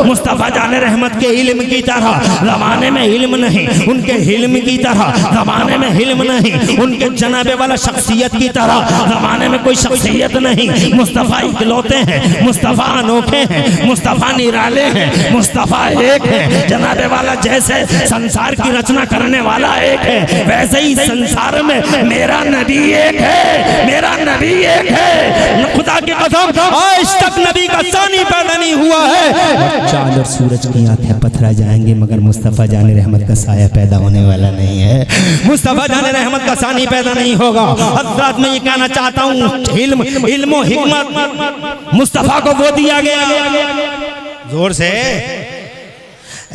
मुस्तफ़ा जाने रहमत के इल्म की तरह ज़माने में इल्म नहीं, उनके इल्म की तरह ज़माने में इल्म नहीं, उनके जनाबे वाला शख्सियत की तरह ज़माने में कोई शख्सियत नहीं। मुस्तफ़ा इकलौते हैं, मुस्तफ़ा अनोखे हैं, मुस्तफ़ा निराले हैं, मुस्तफ़ा एक है। जनाबे वाला जैसे संसार की रचना करने वाला एक है, वैसे ही संसार में मेरा नबी एक है, मेरा नबी एक है। खुदा की कसम आज तक नबी का सानी पैदा नहीं हुआ है। चांद और सूरज की आंखें पथरा जाएंगे मगर मुस्तफ़ा जाने रहमत का साया पैदा होने वाला नहीं है। मुस्तफ़ा जाने रहमत का सानी पैदा नहीं होगा। हज़रत मैं ये कहना चाहता हूँ, इल्म और हिकमत मुस्तफ़ा को वो दिया गया, जोर से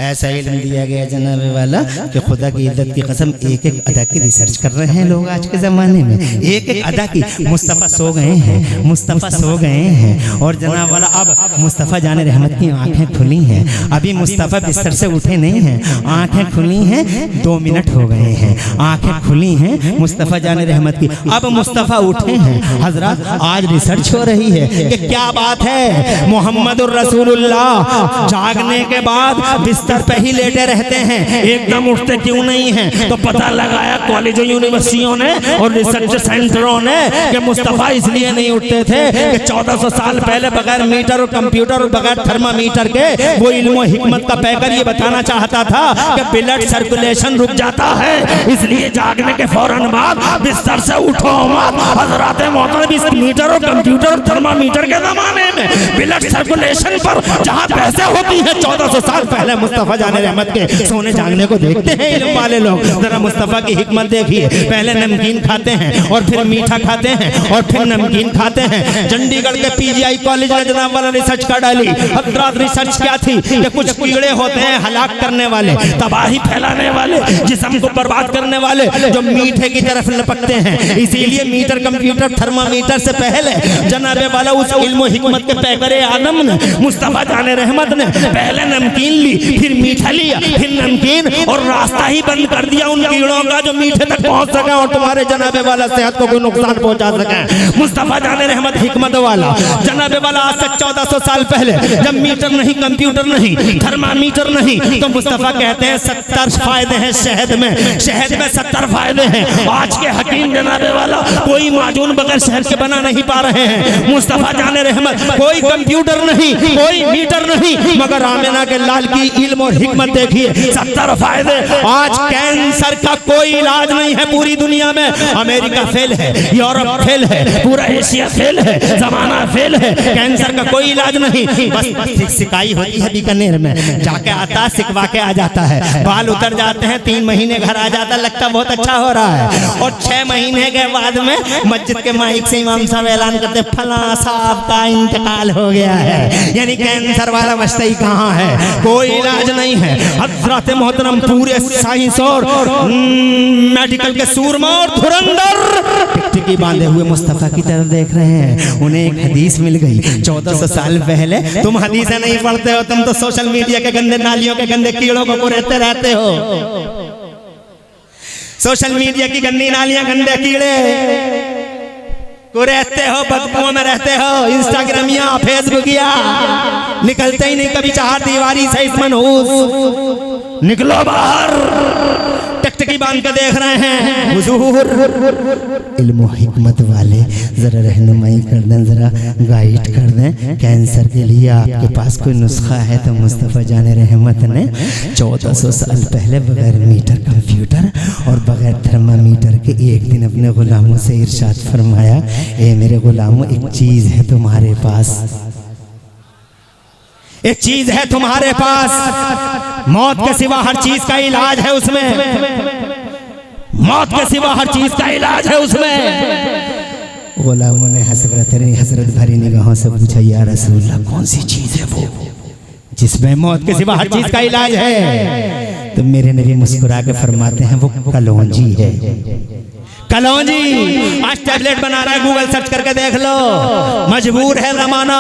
ऐसा इल्म दिया गया जनाब वाला कि खुदा की इज्जत की कसम एक एक अदा की रिसर्च कर रहे हैं लोग आज के ज़माने में, एक एक अदा की। मुस्तफ़ा सो गए हैं, मुस्तफ़ा सो गए हैं और जनाब वाला अब मुस्तफ़ा जाने रहमत की आंखें खुली हैं। अभी मुस्तफ़ा बिस्तर से उठे नहीं हैं, आंखें खुली हैं, 2 मिनट हो गए हैं, आंखें खुली हैं मुस्तफ़ा जाने रहमत की। अब मुस्तफ़ा उठे हैं। हज़रत आज रिसर्च हो रही है कि क्या बात है, मोहम्मदुर रसूलुल्लाह जागने के बाद बिस्तर पे ही लेटे रहते हैं, एकदम उठते क्यों नहीं हैं? तो पता लगाया कॉलेजों यूनिवर्सिटियों ने और रिसर्च सेंटरों ने कि मुस्तफ़ा इसलिए नहीं उठते थे कि 1400 साल पहले बगैर मीटर और कंप्यूटर और बगैर थर्मामीटर के वो इल्म हिकमत का पैकर ये बताना चाहता था कि ब्लड सर्कुलेशन रुक जाता है, इसलिए जागने के फौरन बाद बिस्तर से उठो मत। हज़रात मोहतरम इस मीटर और कंप्यूटर और थर्मामीटर के जमाने में ब्लड सर्कुलेशन पर जहाँ पैसे होती है 1400 साल पहले मुस्तफ़ा जाने रहमत के सोने जागने को देखते हैं इल्म वाले लोग। जरा मुस्तफ़ा की हिकमत देखिए, पहले नमकीन खाते हैं और फिर मीठा खाते हैं और फिर नमकीन खाते हैं। चंडीगढ़ के पीजीआई कॉलेज में जनाब वाला रिसर्च कर डाली। हज़रत रिसर्च क्या थी कि कुछ कीड़े होते हैं हलाक करने वाले, तबाही फैलाने वाले, जिस्म को बर्बाद करने वाले, जो मीठे की तरफ लपकते हैं। इसीलिए मीटर कंप्यूटर थर्मामीटर से पहले जनाबे वाला उस इल्म हिकमत के पैगरे आदम ने मुस्तफ़ा जाने रहमत ने पहले नमकीन ली, फिर मीठा लिया, फिर नमकीन, और रास्ता ही बंद कर दिया उन कीड़ों का जो मीठे तक पहुंच सके और तुम्हारे जनाबे वाला सेहत को कोई नुकसान पहुंचा सके। मुस्तफ़ा जाने रहमत हिकमत वाला जनाबे वाला आज से 1400 साल पहले जब मीटर नहीं, कंप्यूटर नहीं, थर्मामीटर नहीं, तो मुस्तफ़ा कहते हैं 70 फायदे हैं शहद में, शहद में 70 फायदे हैं। आज के हकीम जनाबे वाला कोई माजून बगैर शहद के बना नहीं पा रहे हैं। मुस्तफ़ा जाने रहमत कोई कंप्यूटर नहीं, कोई मीटर नहीं, मगर आमिना के लाल की इल्म और हिकमत देखिए, 70 फायदे। आज कैंसर का कोई इलाज नहीं है पूरी दुनिया में। अमेरिका फेल है, यूरोप फेल है, पूरा एशिया फेल है, जमाना फेल है, कैंसर का कोई इलाज नहीं। बस सिकाई होती है बीकानेर में, जाके आता सिकवा के आ जाता है, बाल उतर जाते हैं, 3 महीने घर आ जाता, लगता बहुत अच्छा हो रहा है, और 6 महीने के बाद में मस्जिद के माइक से इमाम साहब ऐलान करते फला साहब का इंतकाल हो गया है। यानी कैंसर वाला मसला कहाँ है? कोई इलाज नहीं है। हज़रत मोहतरम पूरे साइंस और मेडिकल के सूरमा और धुरंधर टिकटिकी बांधे हुए मुस्तफ़ा की तरफ देख रहे हैं। उन्हें एक हदीस मिल गई 1400 साल पहले। तुम हदीसें नहीं पढ़ते हो, तुम तो सोशल मीडिया के गंदे नालियों के गंदे कीड़ों को कुरेदते रहते हो। सोशल मीडिया की गंदी नालियां, गंदे कीड़े को रहते हो, बदबुओं में रहते हो, इंस्टाग्रामिया, फेसबुकिया, निकलते ही नहीं कभी 4 दीवारी से इस मनहूस। निकलो बाहर, टकटकी बांध के देख रहे हैं। हुजूर इल्म हिकमत वाले जरा रहनुमाई कर दें, जरा गाइड कर दें। कैंसर के लिए आपके पास कोई नुस्खा है? तो मुस्तफ़ा जाने रहमत ने 1400 साल पहले बगैर मीटर कंप्यूटर और बगैर थर्मामीटर के एक दिन अपने गुलामों से इरशाद फरमाया, ए मेरे गुलामों, एक चीज है तुम्हारे पास, एक चीज है तुम्हारे पास, मौत के सिवा हर चीज का इलाज है उसमें, मौत के सिवा हर चीज का इलाज है उसमें। गुलामों ने हसरत भरी निगाहों से पूछा, या रसूलल्लाह कौन सी चीज है वो जिसमें मौत के सिवा हर चीज का इलाज है? तो मेरे नबी मुस्कुरा के फरमाते हैं, वो कलौंजी है। कलौजी आज टैबलेट बना रहा है, गूगल सर्च करके देख लो। मजबूर है जमाना,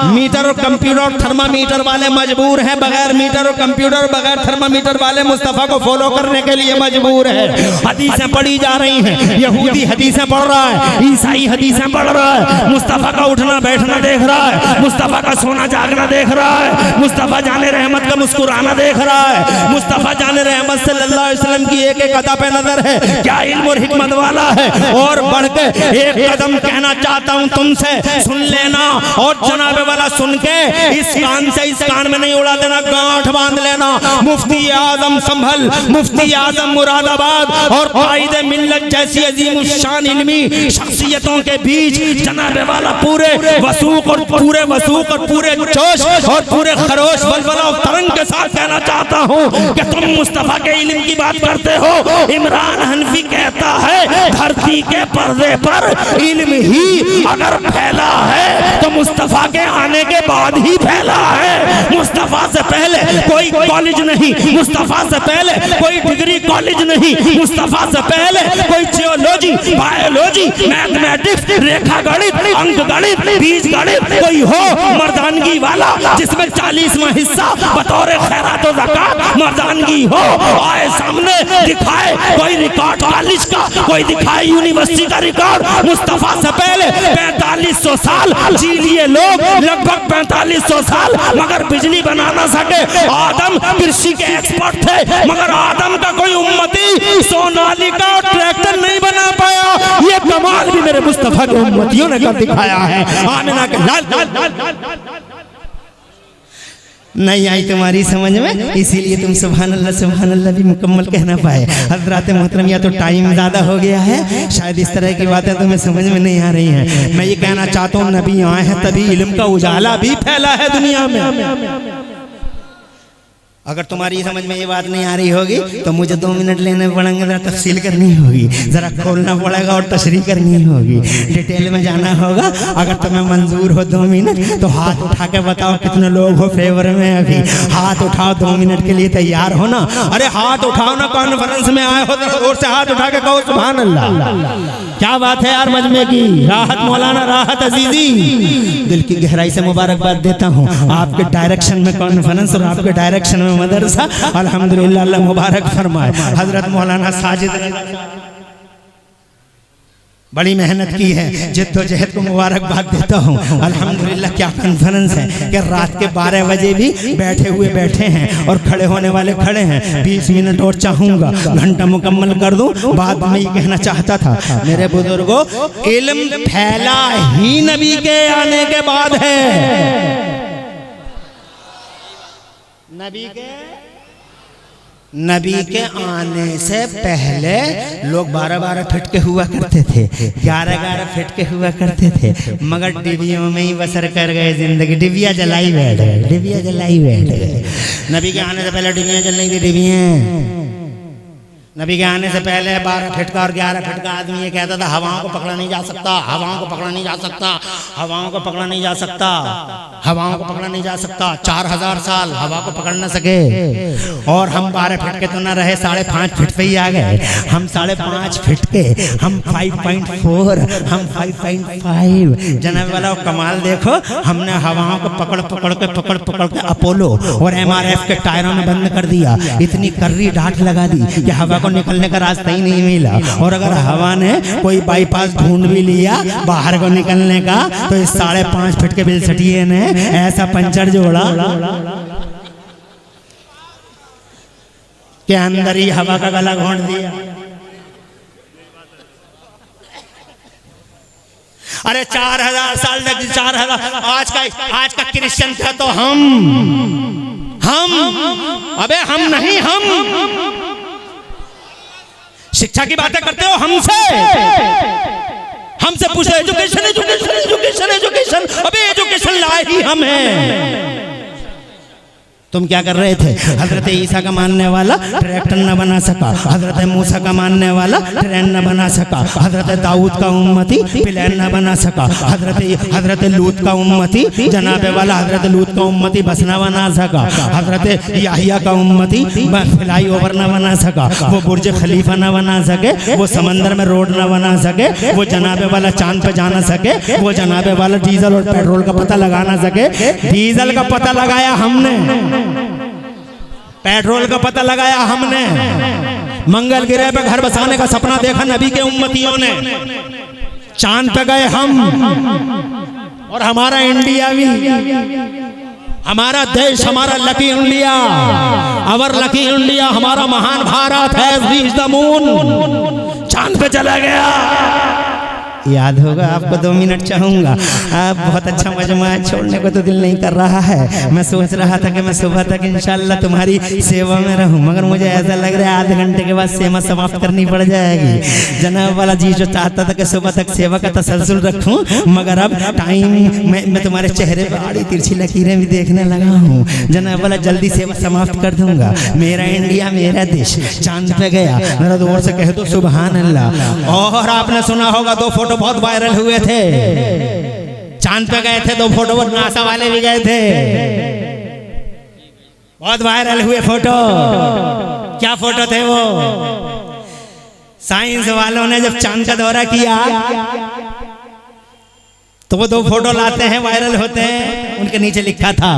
मीटर और कंप्यूटर थर्मामीटर वाले मजबूर हैं, बगैर मीटर और कंप्यूटर बगैर थर्मामीटर वाले मुस्तफा को फॉलो करने के लिए मजबूर है। हदीसें पढ़ी जा रही हैं, यहूदी हदीसें पढ़ रहा है, ईसाई हदीसें पढ़ रहा है, मुस्तफा का उठना बैठना देख रहा है, मुस्तफा का सोना जागना देख रहा है, मुस्तफा जाने रहमत का मुस्कुराना देख रहा है, मुस्तफा जाने रहमत सल्लल्लाहु अलैहि वसल्लम की एक एक अदा पे नजर है, क्या इल्म और हिकमत वाला है। और बढ़ के एक कदम कहना चाहता हूं तुमसे, सुन लेना और जनाबे वाला सुन के इस कान से इस कान में नहीं उड़ा देना, गांठ बांध लेना। मुफ्ती आजम संभल, मुफ्ती आजम मुरादाबाद और कायदे मिल्लत जैसी अजीम शान इल्मी शख्सियतों के बीच जनाबे वाला पूरे वसूक और पूरे जोश और पूरे खरोश बलबला और तरंग के साथ कहना चाहता हूं कि तुम मुस्तफा के इल्म की बात करते हो। इमरान हनफी कहता है धरती के पर्दे पर इल्म ही अगर फैला है तो मुस्तफा के आने के बाद ही फैला है। मुस्तफा से पहले कोई कॉलेज नहीं, मुस्तफा से पहले कोई डिग्री कॉलेज नहीं, मुस्तफा से पहले कोई जियोलॉजी, बायोलॉजी, मैथमेटिक्स, रेखा गणित, अंक गणित, बीज गणित कोई हो मर्दानगी वाला जिसमें 40वां हिस्सा बतौर खैरात और ज़कात मर्दानगी हो, आए सामने दिखाए कोई रिकॉर्ड कॉलेज का, कोई दिखाए यूनिवर्सिटी का रिकॉर्ड। मुस्तफा से पहले 4500 साल जी लिए लोग, लगभग 4500 साल, मगर बिजली बना ना सके। आदम कृषि के एक्सपर्ट थे, मगर आदम का कोई उम्मती सोनालिका और ट्रैक्टर नहीं बना पाया। ये कमाल भी मेरे मुस्तफा के उम्मतियों ने कर दिखाया है। आमिना के लाल नहीं आई तुम्हारी समझ में, इसीलिए तुम सुभान अल्लाह भी मुकम्मल कहना पाए। हजरात मोहतरम, या तो टाइम ज़्यादा हो गया है, शायद इस तरह की बातें तुम्हें समझ में नहीं आ रही हैं। मैं ये कहना चाहता हूँ नबी आए हैं तभी इल्म का उजाला भी फैला है दुनिया में। अगर तुम्हारी समझ में ये बात नहीं आ रही होगी तो मुझे 2 मिनट लेने पड़ेंगे, जरा तफसील करनी होगी, जरा खोलना पड़ेगा और तशरीह करनी होगी, डिटेल में जाना होगा। अगर तुम्हें मंजूर हो 2 मिनट तो हाथ उठा के बताओ कितने लोग हो फेवर में। अभी हाथ उठाओ, 2 मिनट के लिए तैयार हो ना? अरे हाथ उठाओ ना, कॉन्फ्रेंस में आए हो तो जोर से हाथ उठा के कहो सुभान अल्लाह। क्या बात है यार, मजमे की राहत, मौलाना राहत अजीजी, दिल की गहराई से मुबारकबाद देता हूँ। आपके डायरेक्शन में कॉन्फ्रेंस और आपके डायरेक्शन में मदरसा, अल्हम्दुलिल्लाह, अल्लाह मुबारक फरमाए। हजरत मौलाना साजिद बड़ी मेहनत की है, जिद्दोजहद को मुबारकबाद देता हूँ। अल्हम्दुलिल्लाह, क्या कॉन्फ्रेंस है कि रात के 12 बजे भी बैठे हुए बैठे हैं और खड़े होने वाले खड़े हैं। 20 मिनट और चाहूँगा, घंटा मुकम्मल कर दूँ। बात में ये कहना चाहता था मेरे बुजुर्गों, इल्म फैला ही नबी के आने के बाद है। नबी के आने से पहले लोग 12-12 फीट के हुआ करते थे, 11-11 फीट के हुआ करते थे, मगर डिबियों में ही बसर कर गए जिंदगी। डिबिया जलाई बैठ गए। नबी के आने से पहले डिबियाँ जल नहीं थी। डिबियाँ नबी के आने से पहले 12 फीट का और 11 फीट का आदमी ये कहता था हवाओं को पकड़ा नहीं जा सकता, हवाओं को पकड़ा नहीं जा सकता, हवाओं को पकड़ा नहीं जा सकता, हवाओं को पकड़ा नहीं जा सकता। 4000 साल हवा को पकड़ न सके और हम 12 फीट के तो न रहे, 5.5 फीट पे ही आ गए। हम 5.5 फीट के, हम 5.4, हम 5.5। जनाब वाला कमाल देखो, हमने हवाओं को पकड़ के अपोलो और MRF के टायरों में बंद कर दिया। इतनी कर्री डांट लगा दी कि हवा को निकलने का रास्ता ही नहीं मिला। और अगर हवा ने कोई बाईपास ढूंढ भी लिया बाहर को निकलने का, तो इस 5.5 फीट के बिलसटिए ने ऐसा पंचर जोड़ा कि अंदर ही हवा का गला घोंट दिया। अरे 4000 साल तक, 4000 आज का क्रिश्चियन था तो हम अबे हम नहीं, हम शिक्षा की बातें करते हो हमसे पूछो एजुकेशन। अबे एजुकेशन लाए ही हम हैं। तुम क्या कर रहे थे? हजरत ईसा का मानने वाला ट्रैक्टर न बना सका, हजरत मूसा का मानने वाला ट्रेन न बना सका, हजरत दाऊद का उम्मती प्लेन न बना सका, हजरत लूत का उम्मती जनाबे वाला हजरत लूत का उम्मती बस न बना सका, हजरत याहिया का उम्मती फ्लाई ओवर न बना सका, वो बुर्ज खलीफा न बना सके, वो समंदर में रोड न बना सके, वो जनाबे वाला चांद पे जा न सके, वो जनाबे वाला डीजल और पेट्रोल का पता लगा न सके। डीजल का पता लगाया हमने, पेट्रोल का पता लगाया हमने, मंगल ग्रह पे घर बसाने का सपना देखा नबी के उम्मतियों ने, चांद पे गए हम, और हमारा इंडिया भी, हमारा देश, हमारा लकी इंडिया, अवर लकी इंडिया, हमारा महान भारत है, रीच द मून, चांद पे चला गया। याद होगा आपको, 2 मिनट चाहूंगा। आप बहुत अच्छा मजमा है, छोड़ने को तो दिल नहीं कर रहा है। मैं सोच रहा था कि मैं सुबह तक इंशाल्लाह तुम्हारी सेवा में रहूं, मगर मुझे ऐसा लग रहा है आधे घंटे के बाद सेवा समाप्त करनी पड़ जाएगी। जनाब वाला जी जो चाहता था कि सुबह तक सेवा का तसलसल रखूं, मगर अब टाइम मैं तुम्हारे चेहरे पर आड़ी तिरछी लकीरें भी देखने लगा हूँ। जनाब वाला जल्दी सेवा समाप्त कर दूंगा। मेरा इंडिया, मेरा देश चांद पे गया, मेरा जोर से कह दो सुभान अल्लाह। और आपने सुना होगा 2 फोटो बहुत वायरल हुए थे, चांद पे गए थे 2 फोटो, नासा वाले भी गए थे, बहुत वायरल हुए फोटो। क्या फोटो थे वो? साइंस वालों ने जब चांद का दौरा किया तो वो 2 फोटो लाते हैं, वायरल होते हैं, उनके नीचे लिखा था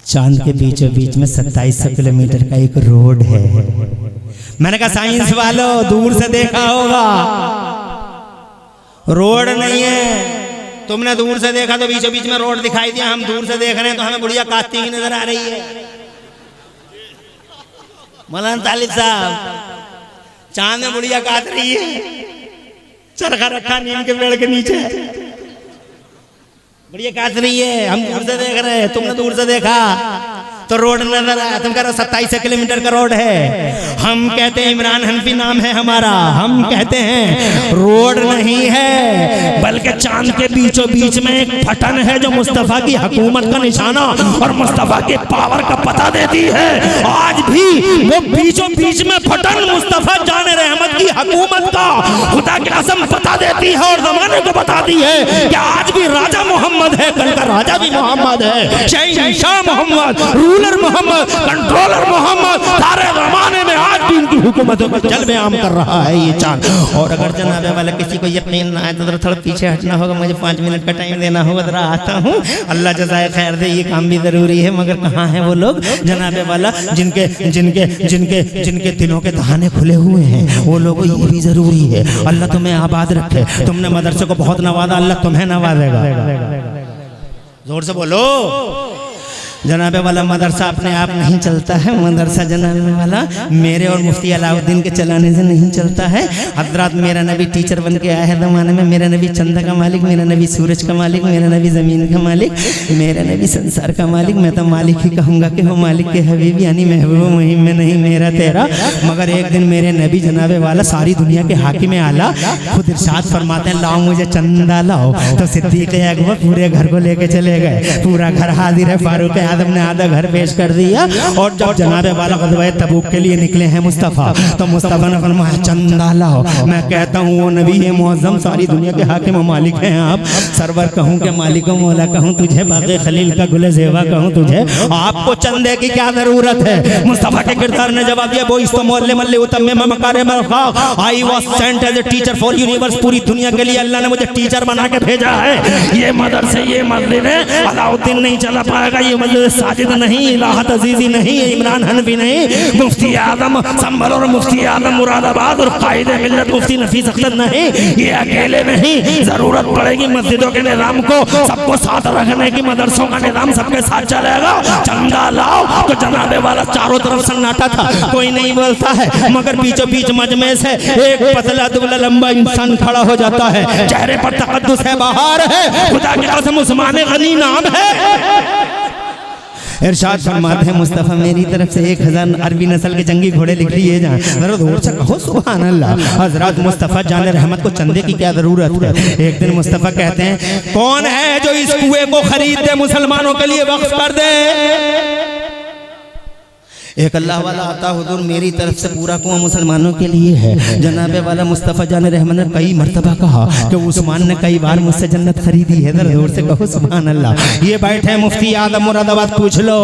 चांद के बीचों बीच में 2700 किलोमीटर का एक रोड है। मैंने कहा साइंस वालों दूर से देखा होगा, रोड नहीं है, तुमने दूर से देखा तो बीचों बीच में रोड दिखाई दिया, हम दूर से देख रहे हैं तो हमें बुढ़िया काटती हुई नजर आ रही है। मौलाना तालिब साहब, चांद में बुढ़िया काट रही है, चरखा रखा नीम के पेड़ के नीचे, बुढ़िया काट रही है, हम दूर से देख रहे हैं, तुमने दूर से देखा तो रोड नजर आया, तुम कह रहे हो 2700 किलोमीटर का रोड है। हम कहते हैं इमरान हनफी नाम है हमारा, हम कहते हैं रोड नहीं है बल्कि चांद के बीचों बीच में एक फटन है जो मुस्तफा की हुकूमत का निशाना और मुस्तफा के पावर का पता देती है। आज भी वो बीचों बीच में फटन मुस्तफा जाने रहमत की हुकूमत का खुदा की कसम बता देती है और जमाने को बताती है कि आज भी राजा मोहम्मद है, कल का राजा भी मोहम्मद है, शाह मोहम्मद, रूलर मोहम्मद, कंट्रोलर मोहम्मद, सारे जमाने में आज भी इनकी हुकूमतों को जलवे आम कर रहा है ये चांद। और अगर जनाबे वाला किसी को यकीन ना आए तो थोड़ा पीछे हटना होगा, मुझे 5 मिनट का टाइम देना होगा, जरा आता हूँ। अल्लाह जज़ाए खैर दे, ये काम भी जरूरी है, मगर कहाँ है वो लोग जनाबे वाला जिनके जिनके जिनके जिनके दिलों के दहाने खुले हुए हैं, वो लोग, ये भी जरूरी है। अल्लाह तुम्हें आबाद रखे, तुमने मदरसे को बहुत नवाजा, अल्लाह तुम्हें नवाजेगा। जोर से बोलो। जनाबे वाला मदरसा अपने आप नहीं चलता है, मदरसा जनाबे वाला मेरे और मुफ्ती अलाउद्दीन के चलाने से नहीं चलता है। हजरत मेरा नबी टीचर बन के आया है ज़माने में, मेरा नबी चंदा का मालिक, मेरा नबी सूरज का मालिक, मेरा नबी ज़मीन का मालिक, मेरा नबी संसार का मालिक। मैं तो मालिक ही कहूँगा कि वो मालिक के हबीब यानी महबूब मुहिम में नहीं मेरा तेरा। मगर एक दिन मेरे नबी जनाबे वाला सारी दुनिया के हाकिम आला खुद इरशाद फरमाते हैं लाओ मुझे चंदा लाओ, तो सिद्दीक़ अकबर पूरे घर को लेके चले गए। पूरा घर हाजिर है, फारूक आदम ने आधा घर पेश कर दिया। और जब जनाबे वाला ग़ज़वा तबूक के लिए निकले हैं मुस्तफ़ा, तो मुस्तफ़ा ने फरमाया चंदा लाओ। मैं कहता हूँ वो नबी है मुअज़्ज़म, सारी दुनिया के हाकिम मालिक हैं आप। सरवर कहूँ के मालिक मौला कहूँ तुझे, बाक़ी खलील का गुले ज़ेबा कहूँ तुझे, आपको चंदे की क्या ज़रूरत है। मुस्तफ़ा के किरदार ने जवाब दिया वो इस्तो मोल्ले मल्ले उतम्मे मकारे मरख़ाक़, I was sent as a teacher for universe. पूरी दुनिया के लिए अल्लाह ने मुझे टीचर बना के भेजा है। ये मदरसे, ये मस्जिद है, अलाउद्दीन नहीं चला पाएगा, ये मस्जिद साजिद नहीं, इलाहत अजीजी नहीं, इमरान हनफी नहीं, मुफ्ती आदम संभल और मुफ्ती आदम मुरादाबाद और कायदे मिल्लत मुफ्ती नफीस अख्तर नहीं, ये अकेले नहीं। जरूरत पड़ेगी मस्जिदों के निजाम को सबको साथ रखने की, मदरसों का निजाम सबके साथ चलेगा। चंदा लाओ तो जनाबे वाला चारों तरफ सन्नाटा था, कोई नहीं बोलता है। मगर बीचों बीच मजमे से एक पतला दुबला लंबा इंसान खड़ा हो जाता है, चेहरे पर तकद्दुस है, बहार है, खुदा की कसम उस्मान गनी नाम है। इरशाद फरमाते हैं मुस्तफ़ा मेरी तरफ से 1000 अरबी नस्ल के जंगी घोड़े लिख लिए जाएं। जरा दूर से कहो सुभान अल्लाह। हजरत मुस्तफ़ा जान रहमत को चंदे की क्या जरूरत है। एक दिन मुस्तफ़ा कहते हैं कौन है जो इस कुएं को खरीद दे, मुसलमानों के लिए वक्फ कर दे। एक अल्लाह वाला आता हुजूर मेरी तरफ से पूरा कुआं मुसलमानों के लिए है। जनाबे वाला मुस्तफ़ा जान रहमत ने कई मरतबा कहा कि उस्मान ने कई बार मुझसे जन्नत खरीदी है। जोर से कहो सुभान अल्लाह। ये बैठे हैं मुफ्ती आदम मुरादाबाद, पूछ लो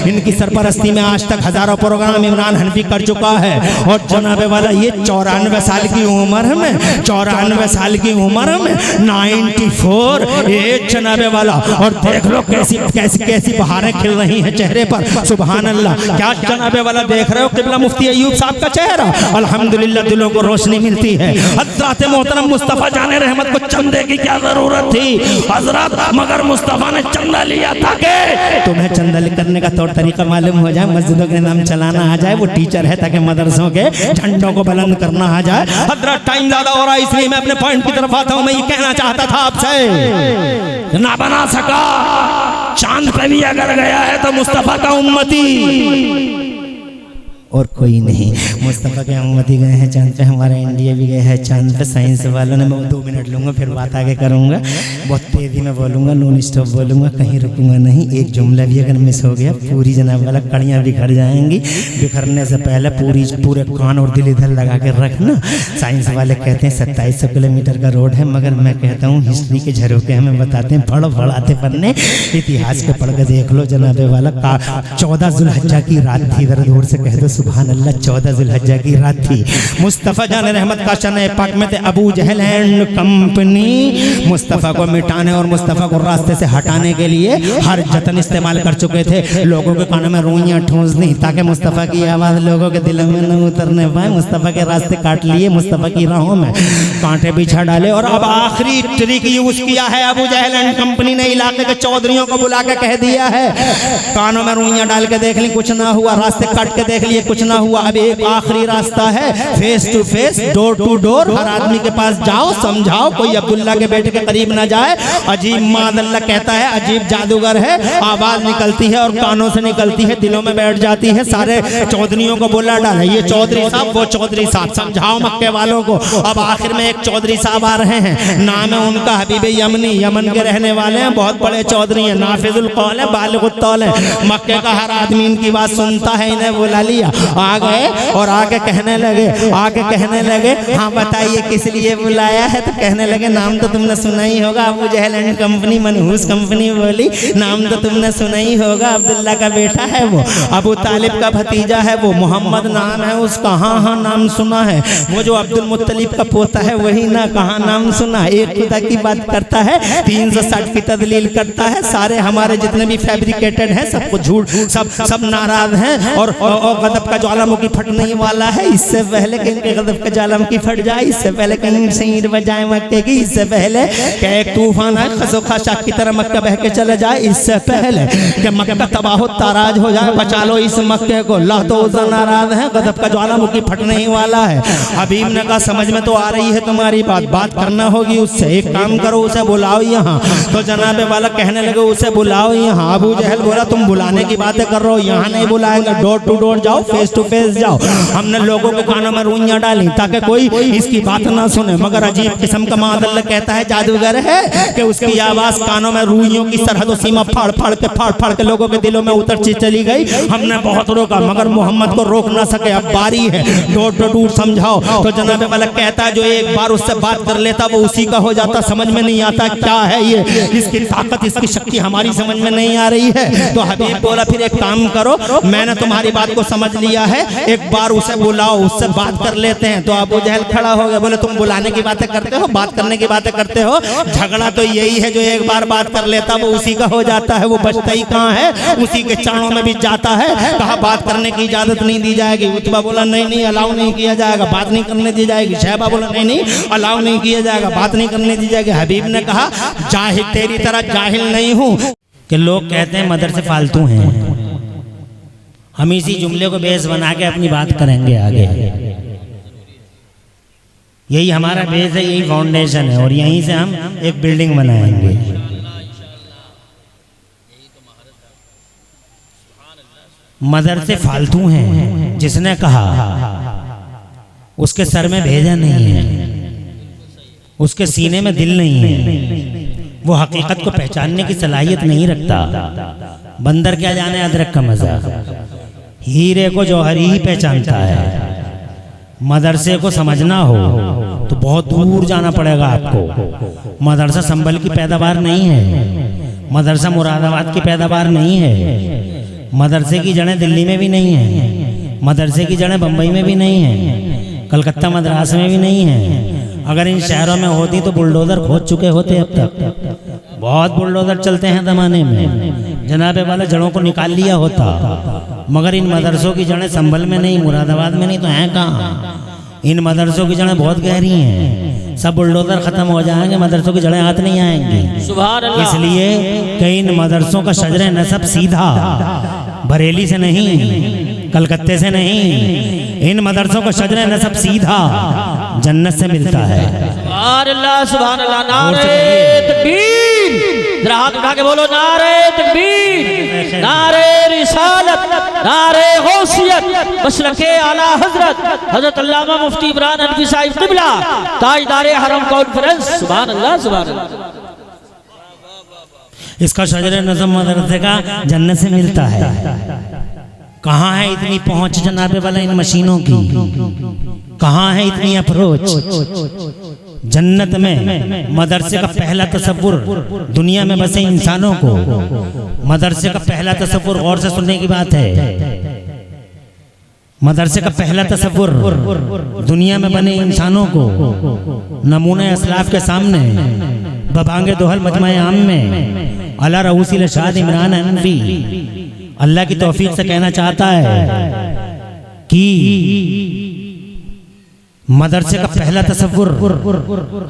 इनकी सरपरस्ती में आज तक हजारों प्रोग्राम इमरान हनफी कर चुका है। और जनाबे वाला ये 94 साल की उम्र में 94 साल की उम्र में 94 एज जनाबे वाला। और देख लो कैसी कैसी कैसी बहारें खिल रही हैं चेहरे पर। सुभान अल्लाह। क्या जनाबे वाला देख रहे हो किबला मुफ्ती अयूब साहब का चेहरा। अल्हम्दुलिल्लाह दिलों को रोशनी मिलती है। हज़रत मोहतरम मुस्तफ़ा जाने रहमत को चंदे की क्या जरूरत थी हजरत, मगर मुस्तफ़ा ने चंदा लिया था कि तुम्हें चंदा करने का तौर तरीका मालूम हो जाए, मस्जिदों के नाम चलाना आ जाए। वो टीचर है ताकि मदरसों के झंडों को बुलंद करना आ जाए। हजरत टाइम ज्यादा हो रहा है इसलिए मैं अपने पॉइंट की तरफ आता हूँ। मैं ये कहना चाहता था आपसे, ना बना सका चांद पे भी अगर गया है तो मुस्तफ़ा का उम्मती और कोई नहीं। मुस्तफ़ा के उम्मती गए हैं चांद पे, हमारा इंडिया भी गया है चांद पे। साइंस वालों ने, मैं 2 मिनट लूँगा फिर बात आगे करूँगा। बहुत तेज़ी में बोलूँगा, नॉन स्टॉप बोलूँगा, कहीं रुकूँगा नहीं। एक जुमला भी अगर मिस हो गया पूरी जनाब वाला कड़ियाँ बिखर जाएंगी। बिखरने से पहले पूरे कान और दिल इधर लगा के रखना। साइंस वाले कहते हैं 2700 किलोमीटर का रोड है, मगर मैं कहता हूँ हिस्ट्री के झरोके हमें बताते हैं बड़ाते पन्ने इतिहास के पढ़ के देख लो जनाबे वाला। 14 जुल्हज्जा की रात थी। जरा दूर से कह दो सुभान अल्लाह। 14 जुल्हज्जा की रात थी। मुस्तफ़ा जान रहमत का शन पाक में थे अबू जहल एंड कंपनी। मुस्तफ़ा को मिटाने और मुस्तफ़ा को रास्ते से हटाने के लिए हर जतन इस्तेमाल कर चुके थे। लोगों के कानों में रुइयां ठूंस दी ताकि मुस्तफ़ा की आवाज़ लोगों के दिलों में न उतरने पाए। मुस्तफ़ा के रास्ते काट लिए, मुस्तफ़ा की राहों में कांटे बिछा डाले। और अब आखिरी ट्रिक यूज किया है अबू जहल एंड कंपनी ने। इलाके के चौधरियों को बुला के कह दिया है कानों में रुइयां डाल के देख ली, कुछ ना हुआ। रास्ते काट के देख लिए, कुछ ना हुआ। अब एक आखिरी रास्ता है, face to face, door to door. हर आदमी के पास जाओ, समझाओ कोई अब्दुल्ला के बेटे के करीब ना जाए। अजीब मादल्ला कहता है अजीब जादूगर है। आवाज निकलती है और कानों से निकलती है, दिलों में बैठ जाती है। सारे चौधरियों को बोला डाला, ये चौधरी साहब, वो चौधरी साहब, समझाओ मक्के वालों को। अब आखिर में एक चौधरी साहब आ रहे हैं, नाम है उनका हबीब यमनी। यमन के रहने वाले हैं, बहुत बड़े चौधरी हैं, नाफिजुल कौल है, बालिगुत तौल है। मक्के का हर आदमी इनकी बात सुनता है। इन्हें बुला लिया, आ गए और आके कहने लगे हाँ बताइए किस लिए बुलाया है। तो कहने लगे नाम तो तुमने सुना ही होगा, अबू जहल एंड कंपनी, मनहूस कंपनी बोली। नाम तो तुमने सुना ही होगा, अब्दुल्ला का बेटा है वो, अबू तालिब का भतीजा है वो, मोहम्मद नाम है उसका। हाँ नाम सुना है। वो जो अब्दुल मुत्तलिब का पोता है वही ना, कहाँ नाम सुना है। एक खुदा की बात करता है, 360 की तदलील करता है। सारे हमारे जितने भी फैब्रिकेटेड हैं सबको झूठ, सब नाराज हैं। और गजब का ज्वालामुखी फटने ही वाला है। इससे पहले कि इनके गजब का ज्वालामुखी फट जाए, इससे पहले कहीं से ईंट बजाए मक्के की, इससे पहले कि एक तूफान आए खसोखा शाख की तरह मक्का बह के चले जाए, इससे पहले कि मक्का तबाह ताराज हो जाए, बचा लो इस मक्के को। अल्लाह तो उसे नाराज है, गजब का ज्वालामुखी फटने ही वाला है। हबीब ने कहा समझ में तो आ रही है तुम्हारी बात करना होगी उससे। एक काम करो, उसे बुलाओ यहाँ। तो जनाबे वाला कहने लगे उसे बुलाओ यहाँ। अबू जहल बोला तुम बुलाने की बातें कर रहे हो, यहाँ नहीं बुलाएंगे, डोर टू डोर जाओ, फेस टू फेस जाओ। हमने लोगों के कानों में रुइयां डाली ताकि कोई इसकी बात ना सुने। मगर अजीब किस्म का मादल्ला कहता है जादूगर है कि उसकी आवाज कानों में रुइयों की सरहद सीमा फाड़ के लोगों के दिलों में उतर चली गई। हमने बहुत रोका मगर मोहम्मद को रोक ना सके। अब बारी है, डोर टू डोर समझाओ। तो जनाबे वाला कहता है जो एक बार उससे बात कर लेता वो उसी का हो जाता। समझ में नहीं आता क्या है ये, इसकी ताकत, इसकी शक्ति हमारी समझ में नहीं आ रही है। तो हबीब बोला फिर एक काम करो, मैंने तुम्हारी बात को समझ लिया है, एक बार उसे बुलाओ, उससे बात कर लेते हैं। तो अबू जहल खड़ा हो गया, बोले तुम बुलाने की बातें करते हो, बात करने की बातें करते हो। झगड़ा तो यही है, जो एक बार बात कर लेता वो उसी का हो जाता है। वो बचता ही कहाँ है, उसी के चरणों में भी जाता है। कहा बात करने की इजाजत नहीं दी जाएगी। उतबा बोला नहीं अलाउ नहीं किया जाएगा, बात नहीं करने दी जाएगी। शहबा बोला नहीं अलाउ नहीं किया जाएगा, बात नहीं करने दी जाएगी। हबीब ने कहा जाहिल, तेरी तरह जाहिल नहीं हूँ कि लोग कहते हैं मदरसे फालतू हैं। हम इसी जुमले को बेस बना के अपनी बात करेंगे आगे। यही हमारा बेस है, यही फाउंडेशन है और यहीं से हम एक बिल्डिंग बनाएंगे। मदरसे फालतू हैं, जिसने कहा उसके सर में भेजा नहीं है, उसके सीने में दिल नहीं है, वो हकीकत को पहचानने की सलाहियत नहीं रखता। बंदर क्या जाने अदरक का मजा, हीरे को जौहरी ही पहचानता है। मदरसे को समझना हो तो बहुत दूर जाना पड़ेगा आपको। मदरसा संभल की पैदावार नहीं है, मदरसा मुरादाबाद की पैदावार नहीं है, मदरसे की जड़ें दिल्ली में भी नहीं है, मदरसे की जड़ें बम्बई में भी नहीं है, कलकत्ता मद्रास में भी नहीं है। अगर इन शहरों में होती तो बुलडोजर खोद चुके होते अब तक। बहुत बुलडोजर चलते हैं ज़माने में, जनाबे वाला जड़ों को निकाल लिया होता। मगर इन मदरसों की जड़ें संभल में नहीं, मुरादाबाद में नहीं तो हैं कहाँ। इन मदरसों की जड़ें बहुत गहरी हैं। सब बुलडोजर खत्म हो जाएंगे, मदरसों की जड़ें हाथ नहीं आएंगी। सुभान अल्लाह। इसलिए कई इन मदरसों का शजरे नसब सीधा बरेली से नहीं, कलकत्ते से नहीं, इन मदरसों का शजरे नसब सीधा जन्नत से मिलता है। सुभान अल्लाह, सुभान अल्लाह। नारे तकबीर, जरा हाथ उठा के बोलो नारे तकबीर, नारे रिसालत, नारे गौसियत, मसलके आला हजरत हजरत अल्लामा मुफ्ती इमरान हनफी साहिब क़िबला ताजदार हरम कॉन्फ्रेंस। सुभान अल्लाह, सुभान अल्लाह। इसका शजरे नज़म मदरसे का जन्नत से मिलता है। कहाँ है इतनी पहुंच जनाबे वाला इन मशीनों की, कहाँ है इतनी अप्रोच। जन्नत में मदरसे का पहला तसव्वुर, दुनिया में बसे इंसानों को मदरसे का पहला तसव्वुर, गौर से सुनने की बात है, मदरसे का पहला तसव्वुर दुनिया में बने इंसानों को नमूने असलाफ के सामने बबांगे दोहल मजमा आम में अला रऊसी शाद इमरान हनफी अल्लाह की तौफीक से कहना चाहता है कि मदरसे का पहला तसव्वुर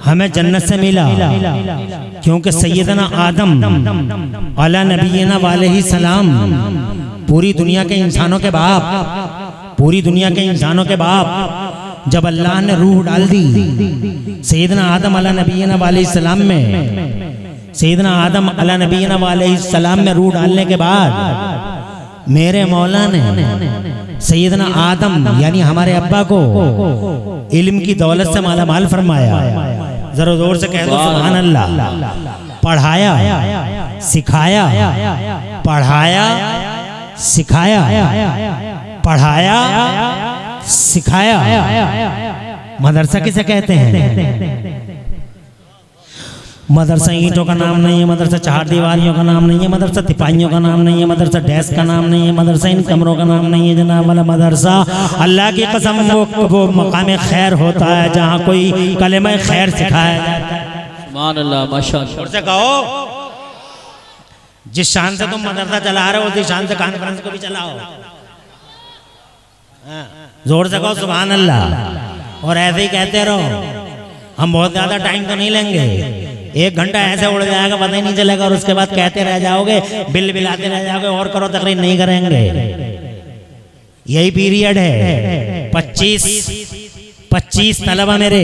हमें जन्नत से मिला, क्योंकि सैयदना आदम अला नबीना वालैहि सलाम पूरी दुनिया के इंसानों के बाप, पूरी दुनिया के इंसानों के बाप, जब अल्लाह ने रूह डाल दी सैयदना आदम अला नबीना वालैहि सलाम में, सैयदना आदम अला नबीना वालैहि सलाम में रूह डालने के बाद मेरे मौला ने सैयदना आदम यानी हमारे अब्बा को इल्म की दौलत से माला माल फरमाया। जरा जोर से कह दो सुभान अल्लाह। पढ़ाया, सिखाया, पढ़ाया, सिखाया, पढ़ाया, सिखाया। मदरसा किसे कहते हैं? मदरसा ईंटों का नाम नहीं है, मदरसा चार दीवारियों का नाम नहीं है, मदरसा तिपाहियों का नाम नहीं है, मदरसा डेस्क का नाम नहीं है, मदरसा इन कमरों का नाम नहीं है जनाब वाला। मदरसा अल्लाह की कसम वो मकाम खैर होता है जहाँ कोई कलेमा खैर सिखाया जाता है। सुभान अल्लाह, माशाअल्लाह। और से कहो जिस शान से तुम मदरसा चला रहे हो उसी शान से कॉन्फ्रेंस को भी चलाओ। जोर से कहो सुभान अल्लाह। और ऐसे ही कहते रहो। हम बहुत ज्यादा टाइम तो नहीं लेंगे, 1 घंटा ऐसे उड़ जाएगा पता ही नहीं चलेगा, और उसके बाद कहते रह जाओगे, बिल बिलाते रह जाओगे, और करो तकरीर नहीं करेंगे। यही पीरियड है। 25 तलबा मेरे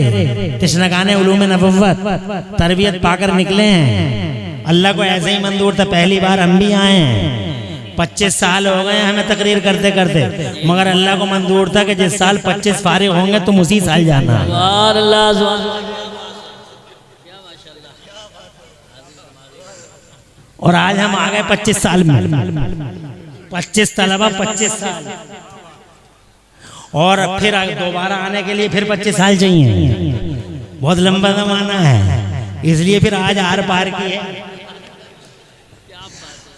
तशनगाने उलूम नबुव्वत तरबियत पाकर निकले हैं। अल्लाह को ऐसे ही मंजूर था, पहली बार हम भी आए हैं। 25 साल हो गए हमें तकरीर करते करते, मगर अल्लाह को मंजूर था कि जिस साल 25 फारिग होंगे तुम उसी साल जाना। सुभान अल्लाह, सुभान अल्लाह। और आज हम आ गए 25 साल में। 25 तलबा 25 साल, और फिर दोबारा आने के लिए फिर 25 साल चाहिए। बहुत लंबा जमाना है, इसलिए फिर आज आर पार की है।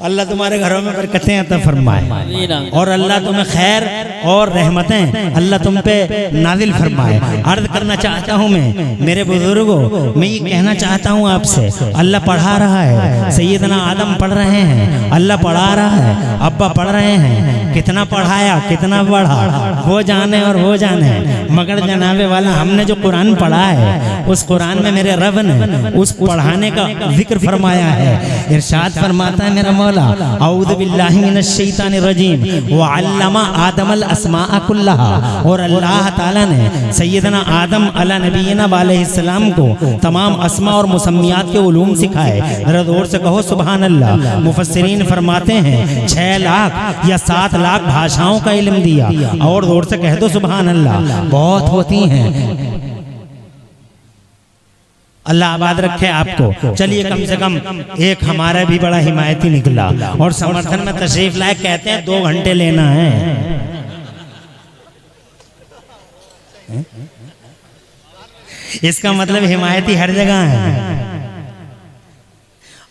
अल्लाह तुम्हारे घरों में बरकतें अता फरमाए, और अल्लाह तुम्हें खैर और रहमतें अल्लाह तुम पे नाजिल फरमाए। अर्ज करना चाहता हूँ मैं मेरे बुजुर्गों, मैं ये कहना चाहता हूँ आपसे, अल्लाह पढ़ा रहा है, सैयदना आदम पढ़ रहे हैं, अल्लाह पढ़ा रहा है, अब्बा पढ़ रहे हैं। कितना पढ़ाया, कितना पढ़ा वो जाने और वो जाने, मगर जनाबे वाला हमने जो कुरान पढ़ा है उस कुरान में मेरे रब ने उस पढ़ाने का जिक्र फरमाया है। इरशाद फरमाता है मेरा मौला औज़ु बिल्लाहि मिनश शैतानिर रजीम व अल्लमा आदमल अस्माअ कुल्लहा। और अल्लाह ताला ने सैयदना आदम अला नबीना अलैहिस्सलाम को तमाम अस्मा और मुसम्मियात के उलूम सिखाए। जरा जोर से कहो सुभान अल्लाह। मुफस्सिरीन फरमाते हैं 6 लाख या 7 लाख भाषाओं का इल्म दिया। और जोर से कह दो सुभान अल्लाह। बहुत होती हैं। अल्लाह आबाद रखे आपको। चलिए कम से कम एक हमारा भी बड़ा हिमायती निकला और समर्थन में तशरीफ लाए। कहते हैं 2 घंटे लेना है। इसका मतलब हिमायती हर जगह है।